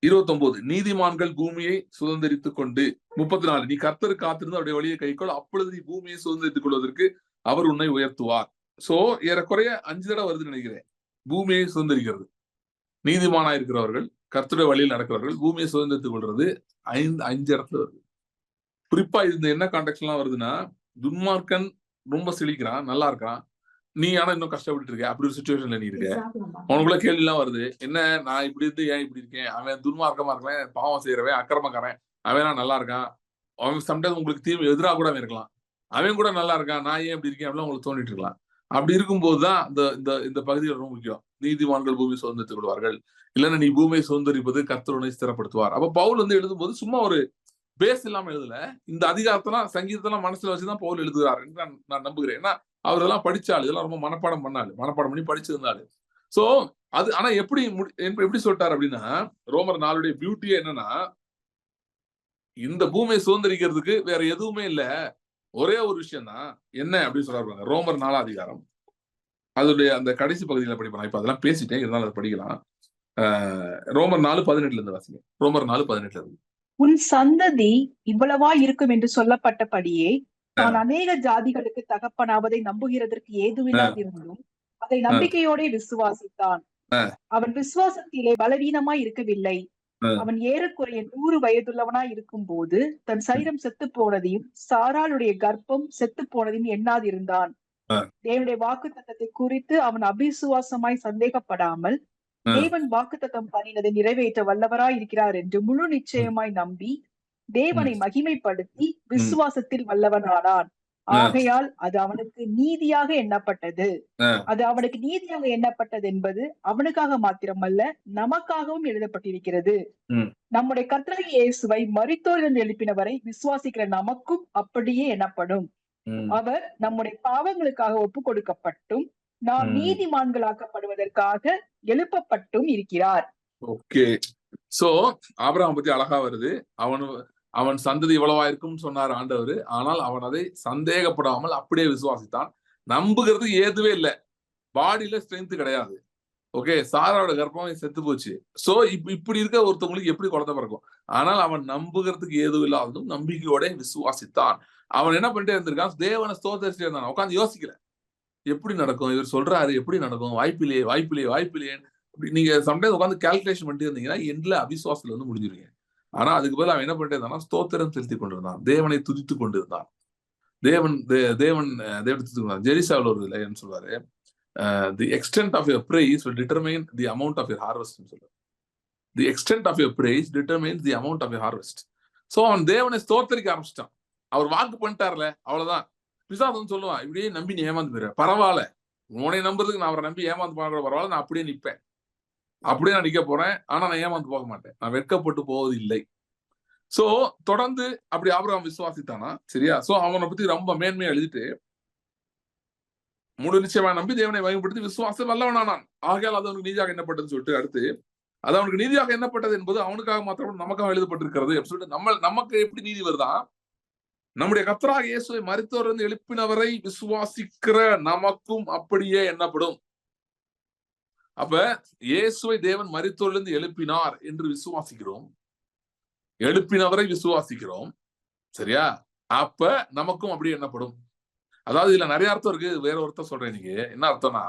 29. நீதிமான்கள் பூமியை சுதந்திரித்துக் கொண்டு. 34. நீ கர்த்தருக்கு காத்திருந்து அவருடைய வழியை கைக்கொள், அப்பொழுது நீ பூமியை சுதந்திரித்துக் கொள்வதற்கு அவர் உன்னை உயர்த்துவார். சோ ஏறக்குறைய 5 தடவை வருதுன்னு நினைக்கிறேன். பூமியை சுதந்திரிக்கிறது, நீதிமானா இருக்கிறவர்கள், கர்த்தருடைய வழியில் நடக்கிறவர்கள் பூமியை சுதந்திரித்துக் கொள்றது 5 இடத்துல வருது. குறிப்பா இந்த என்ன கான்டெக்ட் எல்லாம் வருதுன்னா, துன்மார்க்கன் ரொம்ப செழிக்கிறான், நல்லா இருக்கான், நீ ஆனா இன்னும் கஷ்டப்பட்டு இருக்க. அப்படி ஒரு சுச்சுவேஷன்ல நீ இருக்க. அவனுக்குள்ள கேள்வி எல்லாம் வருது. என்ன நான் இப்படி இருந்து ஏன் இப்படி இருக்கேன்? அவன் துன்மார்க்கமா இருக்கலாம், பாவம் செய்யறவன், அக்கிரமக்காரன், அவன் நல்லா இருக்கான். அவன் சம்டைம்ஸ் உங்களுக்கு தீமை எதிராக கூட இருக்கலாம். அவன் கூட நல்லா இருக்கான், நான் ஏன் இப்படி இருக்கேன் அப்படின்னு உங்களுக்கு தோண்டிட்டு இருக்கலாம். அப்படி இருக்கும்போதுதான் இந்த பகுதிகள் ரொம்ப முக்கியம். நீதிமான்கள் பூமி சுதந்திரித்துக் கொள்வார்கள், இல்லைன்னா நீ பூமியை சுதந்திரிப்பது கர்த்தருனை ஸ்திரப்படுத்துவார். அப்ப பவுல் வந்து எழுதும்போது சும்மா ஒரு பேஸ் இல்லாம எழுதல. இந்த அதிகாரத்தெல்லாம் சங்கீதத்தெல்லாம் மனசுல வச்சுதான் பவுல் எழுதுகிறார் என்று நான் நம்புகிறேன். ஏன்னா அவர் இதெல்லாம் படிச்சாள், இதெல்லாம் ரொம்ப மனப்பாடம் பண்ணி படிச்சிருந்தாரு. சோ அது ஆனா எப்படி சொல்லிட்டாரு அப்படின்னா, ரோமர் 4 பியூட்டியே என்னன்னா, இந்த பூமியை சுதந்திரிக்கிறதுக்கு வேற எதுவுமே இல்ல, ஒரே ஒரு விஷயம் தான். என்ன அப்படின்னு சொல்றாரு ரோமர் 4 அதிகாரம். அதோடைய அந்த கடைசி பகுதியில படிப்பேன். இப்ப அதெல்லாம் பேசிட்டேன், இருந்தாலும் அதை படிக்கலாம். ரோமர் 4:18 இருந்து வாசிங்க. ரோமர் 4:18 இருந்து. உன் சந்ததி இவ்வளவா இருக்கும் என்று சொல்லப்பட்டபடியே நான் அநேக ஜாதிகளுக்கு தகப்பனாவதை நம்புகிறதற்கு ஏதுவில்லாதிருந்தும் அதை நம்பிக்கையோட விசுவாசித்தான். அவன் விசுவாசத்திலே பலவீனமாய் இருக்கவில்லை. அவன் ஏறக்குறைய 100 வயதுள்ளவனாய் இருக்கும் போது தன் சரீரம் செத்து போனதையும் சாராளுடைய கர்ப்பம் செத்து போனதையும் எண்ணாதிருந்தான். தேவனுடைய வாக்குத்தத்தத்தை குறித்து அவன் அபிசுவாசமாய் சந்தேகப்படாமல் தேவன் வாக்குத்தத்தம் பண்ணினதை நிறைவேற்ற வல்லவராய் இருக்கிறார் என்று முழு நிச்சயமாய் நம்பி தேவனை மகிமைப்படுத்தி விசுவாசத்தில் வல்லவனானான். ஆகையால் அது அவனுக்கு நீதியாக எண்ணப்பட்டது. அது அவனுக்கு நீதியாக எண்ணப்பட்டது என்பது அவனுக்காக மாத்திரமல்ல, நமக்காகவும் எழுதப்பட்டிருக்கிறது. நம்முடைய கர்த்தராகிய இயேசுவை மரித்தோரிலிருந்து எழுப்பினவரை விசுவாசிக்கிற நமக்கும் அப்படியே எண்ணப்படும். அவர் நம்முடைய பாவங்களுக்காக ஒப்பு கொடுக்கப்பட்டும் நாம் நீதிமான்களாக்கப்படுவதற்காக எழுப்பப்பட்டும் இருக்கிறார். ஓகே, சோ ஆபிரகாம் பத்தி அழகா வருது. அவன் சந்ததி இவ்வளவா இருக்கும்னு சொன்னார் ஆண்டவர். ஆனால் அவன் அதை சந்தேகப்படாமல் அப்படியே விசுவாசித்தான். நம்புகிறது ஏதுவே இல்லை, பாடியில ஸ்ட்ரென்த் கிடையாது. ஓகே, சாராவோட கர்ப்பமே செத்து போச்சு. சோ இப்படி இருக்க ஒருத்தவங்களுக்கு எப்படி குழந்தை பிறக்கும்? ஆனால் அவன் நம்புகிறதுக்கு ஏதும் இல்லாததும் நம்பிக்கையோட விசுவாசித்தான். அவன் என்ன பண்ணிட்டே இருந்திருக்கான்? தேவனை ஸ்தோத்திரிச்சுட்டே இருந்தான். உட்காந்து யோசிக்கல, எப்படி நடக்கும், இவர் சொல்றாரு எப்படி நடக்கும், வாய்ப்பிலேயே. நீங்க சம்டைம்ஸ் உட்காந்து கால்குலேஷன் பண்ணிட்டு இருந்தீங்கன்னா எண்ட்ல அவிசுவாசத்துல வந்து முடிஞ்சிருவீங்க. ஆனா அதுக்கு பதில் அவன் என்ன பண்ணிட்டே இருந்தான்? ஸ்தோத்திரம் செலுத்தி கொண்டிருந்தான், தேவனை துதித்து கொண்டிருந்தான். தேவன் ஜெரிசாவில் ஒரு லைன் சொல்றாரு, the extent of your praise will determine the amount of your harvest. The extent of your praise determines the amount of your harvest. So அவன் தேவனை ஸ்தோத்தரிக்க ஆரம்பிச்சிட்டான். அவர் வாக்கு பண்ணிட்டார்ல, அவ்வளவுதான். பிசாசு சொல்லுவான், இப்படியே நம்பி நீ ஏமாந்து போயிரு, பரவாயில்ல, உன்னை நம்புறதுக்கு நான் அவரை நம்பி ஏமாந்து போன கூட பரவாயில்ல, நான் அப்படியே நிற்பேன், அப்படியே நான் நிக்க போறேன், ஆனா நான் ஏமாந்து போக மாட்டேன், நான் வெட்கப்பட்டு போவது இல்லை. சோ தொடர்ந்து அப்படி ஆபிரகாம் விசுவாசித்தானா, சரியா? சோ அவனை பத்தி ரொம்ப மேன்மையா எழுதிட்டு, முழு நிச்சயமா நம்பி தேவனை மகிமைப்படுத்தி விசுவாசம் வல்லவனானான், ஆகையால் அது அவனுக்கு நீதியாக எண்ணப்பட்டதுன்னு சொல்லிட்டு அடுத்து, அது அவனுக்கு நீதியாக எண்ணப்பட்டது என்பது அவனுக்காக மாத்திரம் நமக்காக எழுதப்பட்டிருக்கிறது அப்படின்னு சொல்லிட்டு நமக்கு எப்படி நீதி வருதா? நம்முடைய கர்த்தராகிய இயேசுவை மரித்தோரிலிருந்து எழுப்பினவரை விசுவாசிக்கிற நமக்கும் அப்படியே எண்ணப்படும். அப்ப இயேசுவை தேவன் மரித்தோரிலிருந்து எழுப்பினார் என்று விசுவாசிக்கிறோம், எழுப்பினவரை விசுவாசிக்கிறோம், சரியா? அப்ப நமக்கும் அப்படி எண்ணப்படும். அதாவது இதுல நிறைய அர்த்தம் இருக்கு. வேற ஒருத்தர் சொல்றேன். நீங்க என்ன அர்த்தம்னா,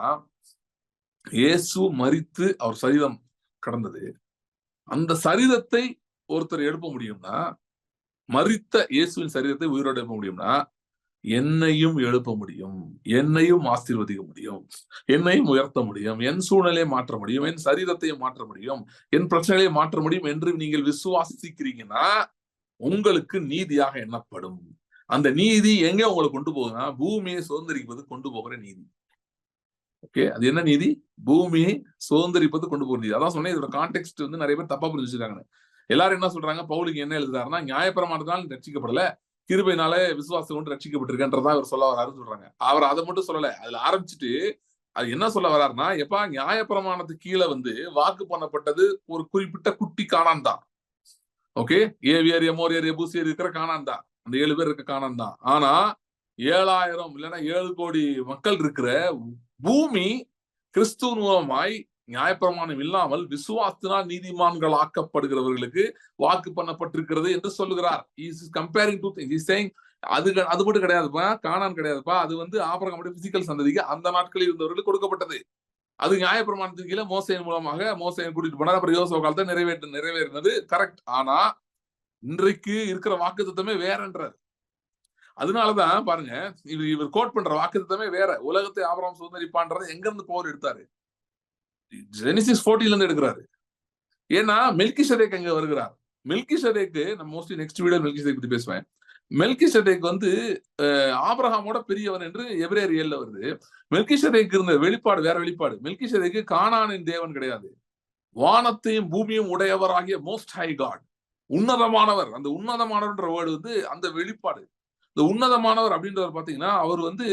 இயேசு மரித்து அவர் சரீரம் கடந்தது, அந்த சரீரத்தை ஒருத்தர் எழுப்ப முடியும்னா, மரித்த இயேசுவின் சரீரத்தை உயிரோடு எழுப்ப முடியும்னா, என்னையும் எழுப்ப முடியும், என்னையும் ஆசீர்வதிக்க முடியும், என்னையும் உயர்த்த முடியும், என் சூழ்நிலையை மாற்ற முடியும், என் சரீரத்தையும் மாற்ற முடியும், என் பிரச்சனைகளை மாற்ற முடியும் என்று நீங்கள் விசுவாசிக்கிறீங்கன்னா உங்களுக்கு நீதியாக எண்ணப்படும். அந்த நீதி எங்க உங்களை கொண்டு போகுதுன்னா, பூமியை சுதந்திரிப்பது கொண்டு போகிற நீதி. ஓகே, அது என்ன நீதி? பூமியை சுதந்திரிப்பது கொண்டு போகிற நீதி. அதான் சொன்னேன், இதோட கான்டெக்ட் வந்து நிறைய பேர் தப்பா புரிஞ்சுக்காங்க. எல்லாரும் என்ன சொல்றாங்க, பவுலுக்கு என்ன எழுதுறாருன்னா, நியாயப்பிரமாணத்தினால் ரட்சிக்கப்படல, கிருபையினாலே விசுவாசம் கொண்டு ரட்சிக்கப்பட்டிருக்கன்றதா அவர் சொல்ல வராருன்னு சொல்றாங்க. அவர் அதை மட்டும் சொல்லல, அதுல ஆரம்பிச்சுட்டு அது என்ன சொல்ல வர்றாருன்னா, எப்பா நியாயப்பிரமாணத்துக்கு கீழே வந்து வாக்கு பண்ணப்பட்டது ஒரு குறிப்பிட்ட குட்டி கானான் தான். ஓகே, ஏவியர், எமோரியர், எபூசியர் இருக்கிற கானான் தான், அந்த 7 பேர் இருக்க கானான் தான். ஆனா 7,000 இல்லைன்னா 7 கோடி மக்கள் இருக்கிற பூமி கிறிஸ்துவ மூலமாய் நியாயப்பிரமாணம் இல்லாமல் விசுவாசத்தினால் நீதிமான்கள் ஆக்கப்படுகிறவர்களுக்கு வாக்கு பண்ணப்பட்டிருக்கிறது என்று சொல்லுகிறார். கம்பேரிங் டூ திங்ஸ், அது மட்டும் கிடையாதுப்பா, கானான் கிடையாதுப்பா, அது வந்து ஆபிரகாமுடைய பிசிக்கல் சந்ததிக்கு அந்த நாட்களில் இருந்தவர்களுக்கு கொடுக்கப்பட்டது. அது நியாயப்பிரமாணத்துக்கு கீழே மோசேயின் மூலமாக மோசேயை கூட்டிட்டு போனார், அப்புறம் யோசுவா காலத்தை நிறைவேறினது கரெக்ட். ஆனா இன்றைக்கு இருக்கிற வாக்குத்தத்தமே வேறன்றார். அதனாலதான் பாருங்க, இவர் கோட் பண்ற வாக்குத்தத்தமே வேற. உலகத்தை ஆபிரகாம் சுதந்திரிப்பான்றதை எங்க இருந்து பவுல் எடுத்தாரு? ஜெனிசிஸ் 40 இருந்து எடுக்கிறாரு. ஏன்னா மெல்கிசதேக் அங்க வருகிறார். மெல்கிசதேக்கு நான் மோஸ்ட்லி நெக்ஸ்ட் வீடியோ மெல்கிசதேக் பத்தி பேசுவேன். மெல்கிசதேக் வந்து ஆபிரகாமோட பெரியவன் என்று எபிரேயர் 7ல வருது. மெல்கிசதேக்கு இருந்த வெளிப்பாடு வேற வெளிப்பாடு. மெல்கிசதேக்கு கானானின் தேவன் கிடையாது, வானத்தையும் பூமியும் உடையவராகிய மோஸ்ட் ஹை காட், உன்னதமானவர். அந்த உன்னதமானவர்ன்ற வேர்டு வந்து அந்த வெளிப்பாடு. இந்த உன்னதமானவர் அப்படின்றவர் பாத்தீங்கன்னா, அவர் வந்து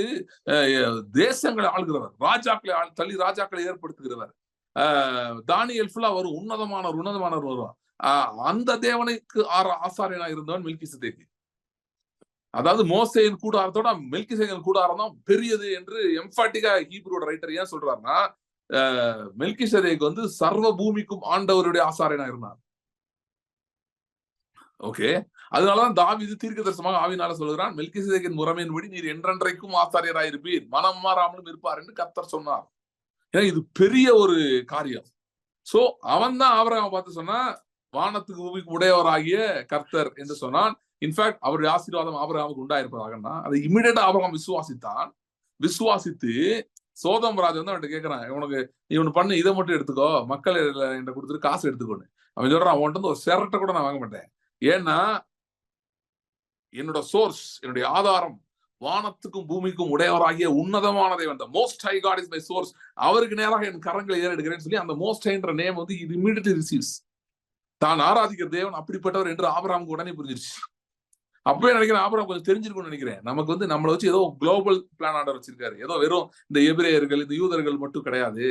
தேசங்களை ஆளுகிறவர், ராஜாக்களை தள்ளி ராஜாக்களை ஏற்படுத்துகிறவர். தானியேல் ஃபுல்லா வரும், உன்னதமானவர் வருவார். அந்த தேவனுக்கு ஆசாரியனா இருந்தவன் மெல்கிசதேக்கு. அதாவது மோசேயின் கூடாரத்தோட மெல்கிசேதேக்கின் கூடாரம் தான் பெரியது என்று எம்பாட்டிக்கா ஹீப்ரூட ரைட்டர் ஏன் சொல்றாருன்னா, மெல்கிசேதேக் வந்து சர்வ பூமிக்கும் ஆண்டவருடைய ஆசாரியனா இருந்தார். ஓகே, அதனாலதான் தாவீது தீர்க்கதரிசனமாக ஆவியினால சொல்கிறான், மெல்கிசேதேக்கின் முறைமையின்படி நீர் என்றென்றைக்கும் ஆசாரியராயிருப்பீர், மனம் மாறாமலும் இருப்பார் என்று கர்த்தர் சொன்னார். ஏன்னா இது பெரிய ஒரு காரியம். சோ அவன் தான் ஆபிரகாமை பார்த்து சொன்னா, வானத்துக்கு பூமிக்கு உடையவராகிய கர்த்தர் என்று சொன்னான். இன்ஃபேக்ட் அவருடைய ஆசீர்வாதம் ஆபிரகாமுக்கு உண்டாயிருப்பதாகனா அதை இமிடியேட்டா ஆபிரகாம் விசுவாசித்தான். விசுவாசித்து சோதோம் ராஜா வந்து அவன்கிட்ட கேட்கிறான், உனக்கு நீ ஒண்ணு பண்ணு, இதை மட்டும் எடுத்துக்கோ, மக்கள் என்கிட்ட கொடுத்துட்டு காசு எடுத்துக்கோன்னு. அவன் சொல்றான், அவன்கிட்ட வந்து ஒரு சிரட்டை கூட நான் வாங்க மாட்டேன், ஏன்னா என்னோட சோர்ஸ், என்னுடைய ஆதாரம் வானத்துக்கும் பூமிக்கும் உடையவராகிய உன்னதமான தேவன், the most high God is my source, அவருக்கு நேராக என் கரங்களை ஏறெடுக்கிறேன்னு சொல்லி அந்த மோஸ்ட் ஹைன்ற நேம் வந்து இது இமிடியேட்லி ரிசீவ்ஸ். தான் ஆராதிக்கிற தேவன் அப்படிப்பட்டவர் என்று ஆபிரகாமுக்கு உடனே புரிஞ்சிருச்சு. அப்பவே நினைக்கிறேன் ஆபிரகாம் கொஞ்சம் தெரிஞ்சிருக்கும்னு நினைக்கிறேன். நமக்கு வந்து நம்மளை வச்சு ஏதோ குளோபல் பிளான் ஆர்டர் வச்சிருக்காரு, ஏதோ வெறும் இந்த எபிரேயர்கள் இந்த யூதர்கள் மட்டும் கிடையாது,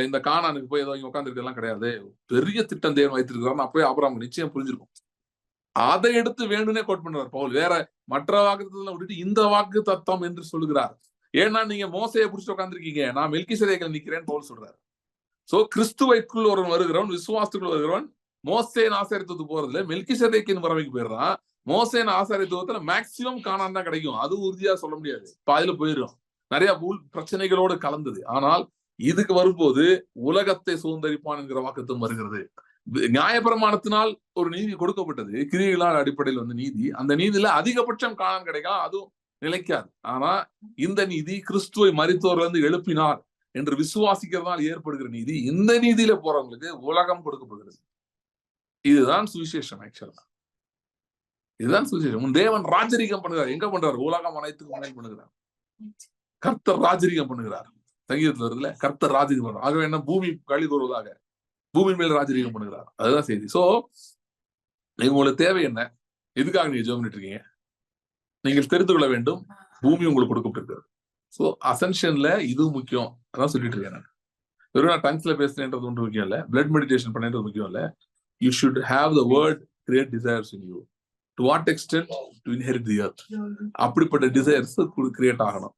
இந்த கானானுக்கு போய் ஏதோ இங்க உட்காந்துருக்கலாம் கிடையாது, பெரிய திட்டம் தேவன் வைத்திருக்கிறாருன்னு அப்பவே ஆபிரகாம் நிச்சயம் புரிஞ்சிருக்கும். அதை எடுத்து வேணும்னே கோட் பண்றார் பவுல். வேற மற்ற வாக்குத்தத்தம் விட்டுட்டு இந்த வாக்கு தத்தம் என்று சொல்லுகிறார். ஏன்னா நீங்க மோசையை பிடிச்சிட்டு உட்காந்துருக்கீங்க, நான் மெல்கிசேதேக்கில் நிக்கிறேன்னு பவுல் சொல்றாரு. சோ கிறிஸ்துவைக்குள் ஒருவன் வருகிறவன், விசுவாசத்துக்குள் வருகிறவன் மோசேயின் ஆசாரியத்துவத்துக்கு போறதுல மெல்கிசேதேக்கின் முறைமைக்கு போயிடுறான். மோசேயின் ஆசாரியத்துவத்துல மேக்சிமம் காணான் தான் கிடைக்கும், அது உறுதியா சொல்ல முடியாது, பாதியில போயிடும், நிறைய பிரச்சனைகளோடு கலந்தது. ஆனால் இதுக்கு வரும்போது உலகத்தை சுதந்திரிப்பான் என்கிற வாக்குத்தம் வருகிறது. நியாயப்பிரமாணத்தினால் ஒரு நீதி கொடுக்கப்பட்டது, கிரியைகளால் அடிப்படையில் வந்து நீதி. அந்த நீதியில அதிகபட்சம் காணான் கிடைக்கலாம், அதுவும் நிலைக்காது. ஆனா இந்த நீதி கிறிஸ்துவை மரித்தோர்ல இருந்து எழுப்பினார் என்று விசுவாசிக்கிறதால் ஏற்படுகிற நீதி. இந்த நீதியில போறவங்களுக்கு உலகம் கொடுக்கப்படுகிறது. இதுதான் சுவிசேஷம். ஆக்சுவலா இதுதான் சுவிசேஷம். உன் தேவன் ராஜரீகம் பண்ணுகிறார். எங்க பண்றாரு? உலகம் அனைத்துக்கும் முன்னாடி பண்ணுகிறார். கர்த்தர் ராஜரீகம் பண்ணுகிறார். சங்கீதத்துல வருதுல, கர்த்தர் ராஜரீகம் பண்ணுறார். ஆகவே என்ன, பூமி கழி கூறுவதாக பூமி மேல் ராஜரீகம் பண்ணுகிறார். அதுதான் செய்தி. சோ உங்களுக்கு தேவை என்ன? எதுக்காக நீங்க ஜெபம் பண்ணிட்டு இருக்கீங்க? நீங்கள் தெரிந்து கொள்ள வேண்டும், பூமி உங்களுக்கு கொடுக்கப்பட்டிருக்கிறது. ஸோ அசென்ஷன்ல இது முக்கியம். அதான் சொல்லிட்டு இருக்கேன் நான். வெறும் நான் டங்ஸ்ல பேசுறேன்றது ஒன்று முக்கியம் இல்ல, பிளட் மெடிடேஷன் பண்ணுறது முக்கியம் இல்ல. You should have the word create desires in you. To what extend? To inherit the earth. அப்படிப்பட்ட டிசைர்ஸ் கிரியேட் ஆகணும்.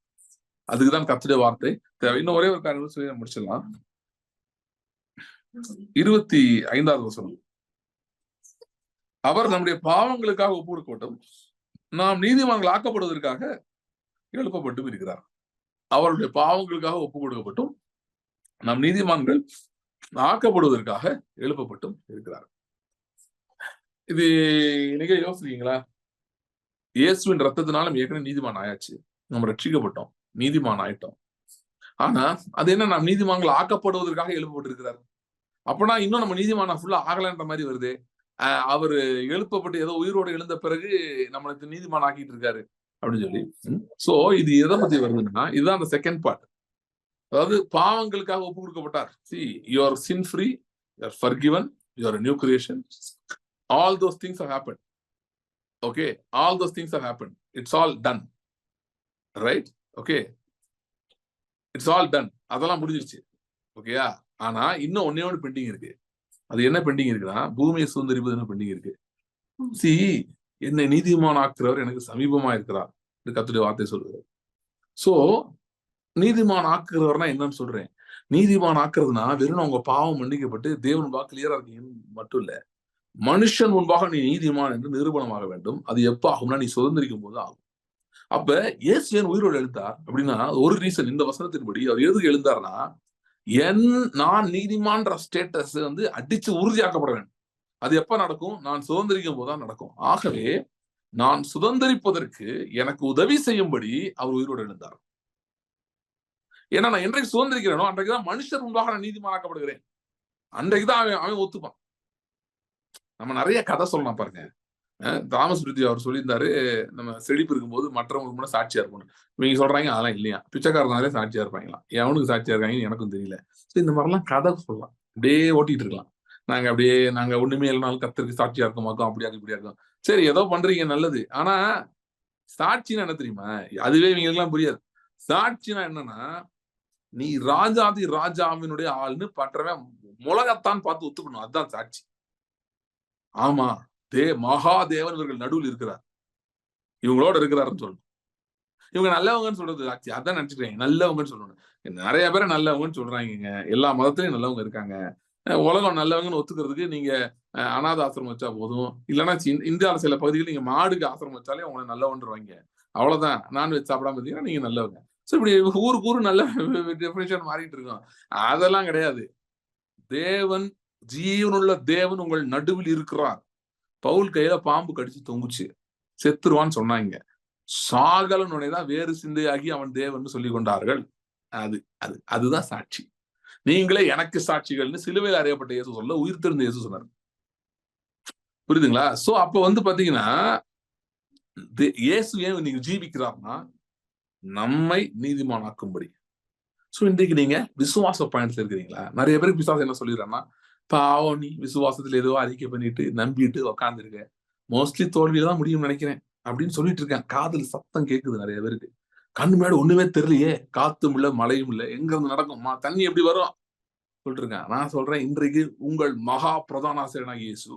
அதுக்குதான் கர்த்தருடைய வார்த்தை தேவை. இன்னும் ஒரே ஒரு காரியம் சொல்லி முடிச்சிடலாம். 25வது வசனம். அவர் நம்முடைய பாவங்களுக்காக ஒப்பு கொடுக்கட்டும், நாம் நீதிமான்கள் ஆக்கப்படுவதற்காக எழுப்பப்பட்டும் இருக்கிறார். அவருடைய பாவங்களுக்காக ஒப்பு கொடுக்கப்பட்டும் நாம் நீதிமான்கள் ஆக்கப்படுவதற்காக எழுப்பப்பட்டும் இருக்கிறார். இது நீங்க யோசிக்கிறீங்களா? இயேசுவின் ரத்தத்தினாலும் ஏற்கனவே நீதிமான் ஆயாச்சு, நம்ம ரட்சிக்கப்பட்டோம், நீதிமான் ஆயிட்டோம். ஆனா அது என்ன, நாம் நீதிமான்கள் ஆக்கப்படுவதற்காக எழுப்பப்பட்டிருக்கிறார். அப்பனா இன்னும் நம்ம நீதிமானா ஃபுல்லா ஆகலன்ற மாதிரி வருது. அவர் எழுப்பப்பட்டு ஏதோ உயிரோடு எழுந்த பிறகு நம்மளுக்கு நீதிமான் ஆக்கிட்டு இருக்காரு அப்படின்னு சொல்லி. சோ இது எதை பத்தி வருதுன்னா, இதுதான் அந்த செகண்ட் பார்ட். அதாவது பாவங்களுக்காக ஒப்பு கொடுக்கப்பட்டார். See, you are sin free, you are forgiven, you are a new creation. All those things have happened. Okay, all those things have happened. It's all done. Right? Okay. It's all done. அதெல்லாம் முடிஞ்சிருச்சு. ஓகேயா? ஆனா இன்னும் ஒன்னே ஒன்று bending இருக்கு. அது என்ன பெண்டிங் இருக்குன்னா, பூமியை சுதந்தரிப்பது பெண்டிங் இருக்கு. See, என்னை நீதிமான் ஆக்குறவர் எனக்கு சமீபமா இருக்கிறார். இது கர்த்தருடைய வார்த்தை சொல்லுது. சோ நீதிமான் ஆக்குறவர்னா என்னன்னு சொல்றேன். நீதிமான் ஆக்குறதுனா வெறும் உங்க பாவம் மன்னிக்கப்பட்டு தேவன் முன்பாக கிளியரா இருக்கீங்க மட்டும் இல்ல, மனுஷன் முன்பாக நீ நீதிமான் என்று நிரூபணமாக வேண்டும். அது எப்ப ஆகும்னா, நீ சுதந்திரிக்கும் போது ஆகும். அப்ப இயேசு ஏன் உயிரோடு எழுந்தார் அப்படின்னா, ஒரு ரீசன். இந்த வசனத்தின்படி அவர் எதுக்கு எழுந்தார்னா, நான் நீதிமான்ற ஸ்டேட்டஸ் அடிச்சு உறுதியாக்கப்பட வேண்டும். அது எப்ப நடக்கும்? நான் சுதந்திரிக்கும் போதுதான் நடக்கும். ஆகவே நான் சுதந்திரிப்பதற்கு எனக்கு உதவி செய்யும்படி அவர் உயிரோடு எழுந்தார். ஏன்னா நான் என்றைக்கு சுதந்திரிக்கிறேனோ அன்றைக்குதான் மனுஷர் முன்பாக நான் நீதிமானாக்கப்படுகிறேன். அன்றைக்குதான் அவன் ஒத்துப்பான். நம்ம நிறைய கதை சொல்லலாம் பாருங்க. தாமஸ் பிரித்தி அவர் சொல்லியிருந்தாரு, நம்ம செழிப்பு இருக்கும்போது மற்றவங்களுக்கு கூட சாட்சியா இருக்கணும். இவங்க சொல்றாங்க அதெல்லாம் இல்லையா, பிச்சைக்காரனாலே சாட்சியா இருப்பாங்களாம். எவனுக்கு சாட்சியா இருக்காங்கன்னு எனக்கும் தெரியல. இந்த மாதிரிலாம் கதை சொல்லலாம், அப்படியே ஓட்டிட்டு இருக்கலாம். நாங்க ஒண்ணுமே இல்லைனாலும் கர்த்தருக்கு சாட்சியா இருக்க மாட்டோம், அப்படியா இப்படியா இருக்கும். சரி, ஏதோ பண்றீங்க நல்லது. ஆனா சாட்சினா என்ன தெரியுமா? அதுவே இவங்களுக்கு எல்லாம் புரியாது. சாட்சினா என்னன்னா, நீ ராஜாதி ராஜாவினுடைய ஆள்னு பற்றவன் முலகத்தான் பார்த்து ஒத்துக்கணும். அதுதான் சாட்சி. ஆமா, மகாதேவன் இவர்கள் நடுவில் இருக்கிறார், இவங்களோட இருக்கிறாருன்னு சொல்லணும். இவங்க நல்லவங்கன்னு சொல்றது சாட்சி. அதான் நினைச்சுக்கிறேன், நல்லவங்கன்னு சொல்லணும். நிறைய பேரை நல்லவங்கன்னு சொல்றாங்க. எல்லா மதத்திலையும் நல்லவங்க இருக்காங்க. உலகம் நல்லவங்கன்னு ஒத்துக்கிறதுக்கு நீங்க அநாத ஆசிரமம் வச்சா போதும். இல்லைன்னா இந்தியாவில் சில பகுதிகளில் நீங்க மாடுக்கு ஆசிரமம் வச்சாலே உங்களை நல்லவன்றுவாங்க. அவ்வளவுதான். நான்வெஜ் சாப்பிடாம இருந்தீங்கன்னா நீங்க நல்லவங்க. சோ இப்படி ஊருக்கு ஊரு நல்ல டெஃபினிஷன் மாறிட்டு இருக்கோம். அதெல்லாம் கிடையாது. தேவன், ஜீவனுள்ள தேவன் உங்கள் நடுவில் இருக்கிறார். பவுல் கையில பாம்பு கடிச்சு தொங்குச்சு, செத்துருவான்னு சொன்னாங்க. சாகலனுடையதான் வேறு சிந்தையாகி அவன் தேவன் சொல்லி கொண்டார்கள். அதுதான் சாட்சி. நீங்களே எனக்கு சாட்சிகள்னு சிலுவையில் அறியப்பட்ட இயேசு சொல்ல, உயிர் தெரிந்த இயேசு சொன்னார். புரியுதுங்களா? சோ அப்ப பாத்தீங்கன்னா, இயேசு ஏன் நீங்க ஜீவிக்கிறார்னா நம்மை நீதிமானாக்கும்படி. சோ இன்றைக்கு நீங்க விசுவாச பயணத்துல இருக்கிறீங்களா? நிறைய பேருக்கு விசுவாசம் என்ன சொல்லிடுறாங்கன்னா, பாவம் நீ விசுவாசத்துல ஏதோ அறிக்கை பண்ணிட்டு நம்பிட்டு உக்காந்து இருக்க, மோஸ்ட்லி தோல்வியில தான் முடியும் நினைக்கிறேன் அப்படின்னு சொல்லிட்டு இருக்கேன். காதல் சத்தம் கேட்குது நிறைய பேருக்கு. கண்ணு மேல ஒண்ணுமே தெரியலையே, காத்தும் இல்ல மழையும் இல்ல, எங்க இருந்து நடக்கும், தண்ணி எப்படி வரும் சொல்லிட்டு இருக்கேன். நான் சொல்றேன், இன்றைக்கு உங்கள் மகா பிரதான ஆசிரியனாக இயேசு,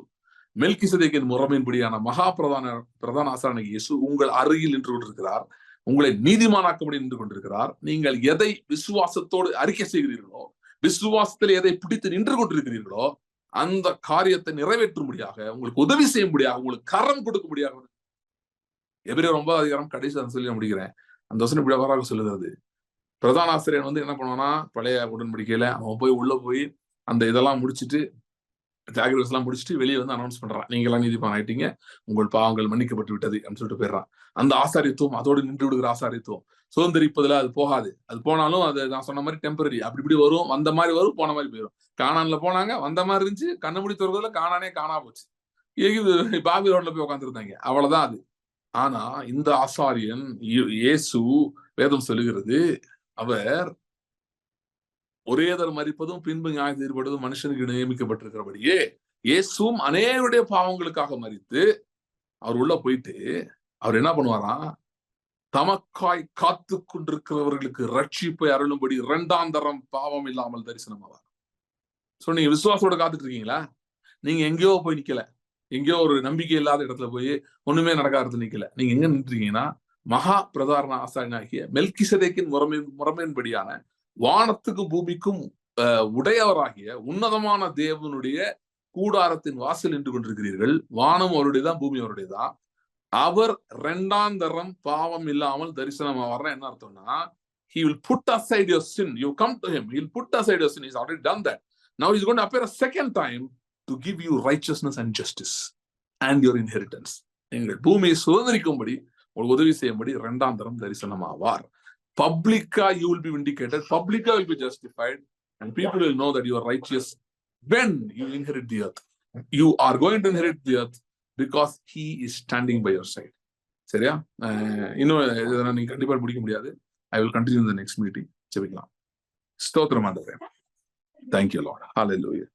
மெல்கிசேதேக்கின் முறைமையின்படியான மகா பிரதான ஆசிரியனாக இயேசு உங்கள் அருகில் நின்று கொண்டிருக்கிறார். உங்களை நீதிமானாக்கும்படி நின்று கொண்டிருக்கிறார். நீங்கள் எதை விசுவாசத்தோடு அறிக்கை செய்கிறீர்களோ, விசுவாசத்தில் எதை பிடித்து நின்று கொண்டிருக்கிறீர்களோ, அந்த காரியத்தை நிறைவேற்றும்படியாக, உங்களுக்கு உதவி செய்யும்படியாக, உங்களுக்கு கரம் கொடுக்கும்படியாக. எபிரேயர் 9 அதிகாரம் கடைசி சொல்லி முடிக்கிறேன். அந்த வசனம் இப்படி அவ்வாறாக சொல்லுகிறது. பிரதான ஆசிரியர் என்ன பண்ணுவானா, பழைய உடன்படிக்கையில அவன் போய் உள்ள போய் அந்த இதெல்லாம் முடிச்சுட்டு, சாக்ரிஃபைஸ் எல்லாம் முடிச்சுட்டு வெளியே அனௌன்ஸ் பண்றான், நீங்க எல்லாம் நீதிமான் ஆயிட்டீங்க, உங்கள் பாவங்கள் மன்னிக்கப்பட்டு விட்டது அப்படின்னு சொல்லிட்டு போயிடுறான். அந்த ஆசாரியத்துவம் அதோடு நின்று விடுகிற ஆசாரியத்துவம். சுதந்திரிப்பதுல அது போகாது. அது போனாலும் அது நான் சொன்ன மாதிரி டெம்பரரி. அப்படி இப்படி வரும், வந்த மாதிரி வரும், போன மாதிரி போயிடும். கானான்ல போனாங்க, வந்த மாதிரி இருந்துச்சு, கண்ணமுடி துறக்கிறதுல காணானே காணா போச்சு. பாபி ரோட்ல போய் உட்காந்துருந்தாங்க, அவ்வளவுதான் அது. ஆனா இந்த ஆசாரியன் இயேசு, வேதம் சொல்லுகிறது, அவர் ஒரே தரம் மரிப்பதும் பின்பு நியாயம் தீர்ப்படுவதும் மனுஷனுக்கு நியமிக்கப்பட்டிருக்கிறபடியே இயேசுவும் அநேகருடைய பாவங்களுக்காக மரித்து அவர் உள்ள போயிட்டு அவர் என்ன பண்ணுவாராம், தமக்காய் காத்து கொண்டிருக்கிறவர்களுக்கு ரட்சிப்பை அருளும்படி 2ஆம் தரம் பாவம் இல்லாமல் தரிசனமாவார். சோ நீங்க விசுவாசத்தோட காத்துட்டு இருக்கீங்களா? நீங்க எங்கேயோ போய் நிக்கல, எங்கேயோ ஒரு நம்பிக்கை இல்லாத இடத்துல போய் ஒண்ணுமே நடக்காத நிக்கல. நீங்க எங்க நின்றுட்டீங்கன்னா, மகா பிரதான ஆசாரியனாகிய மெல்கிசேதேக்கின் முறைமையின்படியான வானத்துக்கும் பூமிக்கும் உடையவராகிய உன்னதமான தேவனுடைய கூடாரத்தின் வாசல் நின்று கொண்டிருக்கிறீர்கள். வானம் அவருடையதான், பூமி அவருடையதான். அவர் 2ஆம் தரம் பாவம் இல்லாமல் தரிசனம் ஆவார்னா என்ன அர்த்தம்னா, he will put aside your sin. You come to him, he will put aside your sin. He's already done that. Now he's going to appear a second time to give you righteousness and justice and your inheritance. நீங்கள் பூமியை சுதந்திரிக்கும்படி உங்களுக்கு உதவி செய்யும்படி 2ஆம் தரம் தரிசனம் ஆவார். Publica you will be vindicated, publica will be justified, and people will know that you are righteous when you inherit the earth. You are going to inherit the earth because he is standing by your side. சரியா? இன்னும் இதெல்லாம் நீங்க கண்டிப்பா முடிக்க முடியாது. I will continue in the next meeting. ஜெபிக்கலாம். ஸ்தோத்திரம் ஆண்டவரே. Thank you Lord. Hallelujah.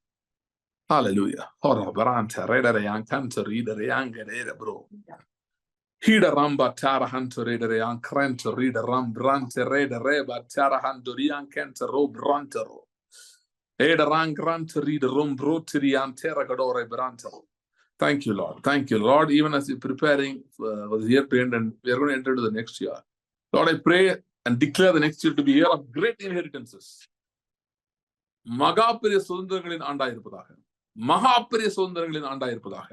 Hallelujah. Ora baranta redere yankanto ridere yangerere bro. Hida ramba tara hanto redere yankrento rida ram brante redere ba tara hanto yankento ro brantero. Eda rang granto rida rum brotiri antera gadore brantero. Thank you, Lord. Thank you, Lord. Even as you're preparing for the year to end and we are going to enter into the next year, Lord, I pray and declare the next year to be a year of great inheritances. மகா பெரிய சுதந்திரங்களின் ஆண்டா இருப்பதாக, மகா பெரிய சுதந்திரங்களின் ஆண்டா இருப்பதாக,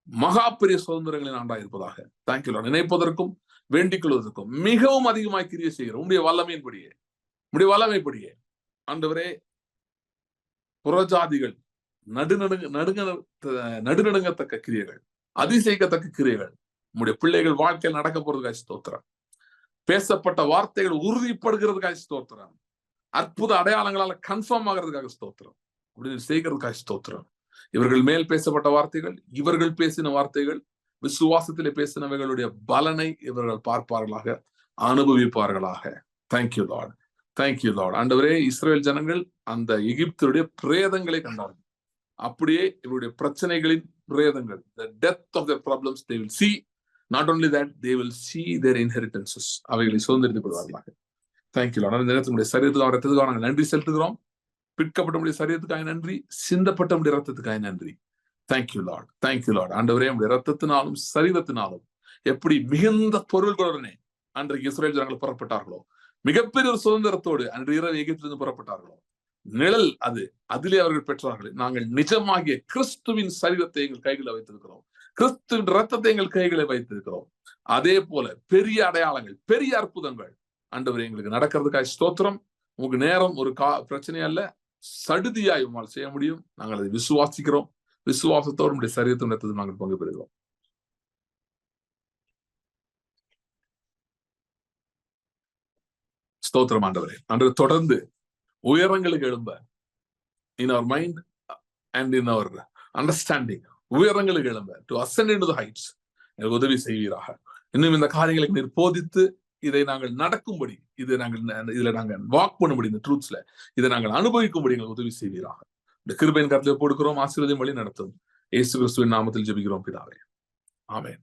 மகா பெரிய சுதந்திரங்களின் ஆண்டா இருப்பதாக. Thank you lord. நினைப்பதற்கும் வேண்டிக் கொள்வதற்கும் மிகவும் அதிகமாய் கிரியை செய்கிறோம். உடைய வல்லமையின்படியே, உடைய வல்லமைப்படியே ஆண்டவரே, புறஜாதிகள் நடுநடுங்கத்தக்க கிரியைகள், அதிசயிக்கத்தக்க கிரியைகள் உங்களுடைய பிள்ளைகள் வாழ்க்கையில் நடக்க போறதுக்காக ஸ்தோத்திரம். பேசப்பட்ட வார்த்தைகள் உறுதிப்படுகிறதுக்காக ஸ்தோத்திரம். அற்புத அடையாளங்களால கன்ஃபார்ம் ஆகிறதுக்காக ஸ்தோத்திரம். அப்படின்னு செய்கிறதுக்காக ஸ்தோத்திரம். இவர்கள் மேல் பேசப்பட்ட வார்த்தைகள், இவர்கள் பேசின வார்த்தைகள், விசுவாசத்திலே பேசினவைகளுடைய பலனை இவர்கள் பார்ப்பார்களாக, அனுபவிப்பார்களாக. Thank you lord. Thank you lord. ஆண்டவரே, இஸ்ரேல் ஜனங்கள் அந்த எகிப்துடைய பிரேதங்களை கண்டார்கள். அப்படியே இவருடைய பிரச்சனைகளின் பிரேதங்கள், the death of their problems, they will see. Not only that, they will see their inheritances. அவைகளை சுதந்திரித்துக் கொள்வார்களாக. Thank you Lord. அந்த நேரத்தில் உடைய சரீரத்துக்காக ரத்தத்துக்காக நாங்கள் நன்றி செலுத்துகிறோம். பிற்கப்பட்ட முடிய சரீரத்துக்காக நன்றி, சிந்தப்பட்ட முடிய ரத்தத்துக்காக நன்றி. Thank you lord. Thank you lord. ஆண்டவரே, உடைய ரத்தத்தினாலும் சரீரத்தினாலும் எப்படி மிகுந்த பொருள்களுடனே அன்றைக்கு இஸ்ரேல் ஜனங்கள் புறப்பட்டார்களோ, மிகப்பெரிய ஒரு சுதந்திரத்தோடு அன்று இரவு எகிப்திலிருந்து புறப்பட்டார்களோ, நிழல் அது அதிலே அவர்கள் பெற்றார்கள். நாங்கள் நிஜமாகிய கிறிஸ்துவின் சரீரத்தை எங்கள் கைகளை வைத்திருக்கிறோம், கிறிஸ்துவின் ரத்தத்தை எங்கள் கைகளை வைத்திருக்கிறோம். அதே போல பெரிய அடையாளங்கள், பெரிய அற்புதங்கள் ஆண்டவரே எங்களுக்கு நடக்கிறதுக்காக ஸ்தோத்திரம். உங்களுக்கு நேரம் ஒரு பிரச்சனை அல்ல, சடுதியாய் உங்களால் செய்ய முடியும். நாங்கள் அதை விசுவாசிக்கிறோம். விசுவாசத்தோடு நம்முடைய சரீரத்தை நடத்தது நாங்கள் பங்கு பெறுகிறோம். ஸ்தோத்திரம் ஆண்டவரே. அன்று தொடர்ந்து உயரங்களுக்கு எழும்ப, in our mind and in our understanding, உயரங்களுக்கு எழும்ப, to ascend into the heights, எனக்கு உதவி செய்வீராக. இன்னும் இந்த காரியங்களுக்கு நீர் போதித்து இதை நாங்கள் நடக்கும்படி, இதுல நாங்கள் வாக் பண்ணும்படி, இந்த ட்ரூத்ஸ்ல இதை நாங்கள் அனுபவிக்கும்படி எங்களுக்கு உதவி செய்வீராக. இந்த கிருபையின் கருத்துல போடுக்கிறோம். ஆசீர்வாதம் வழி நடத்தும். இயேசு கிறிஸ்துவின் நாமத்தில் ஜெபிக்கிறோம் பிதாவே. ஆமென்.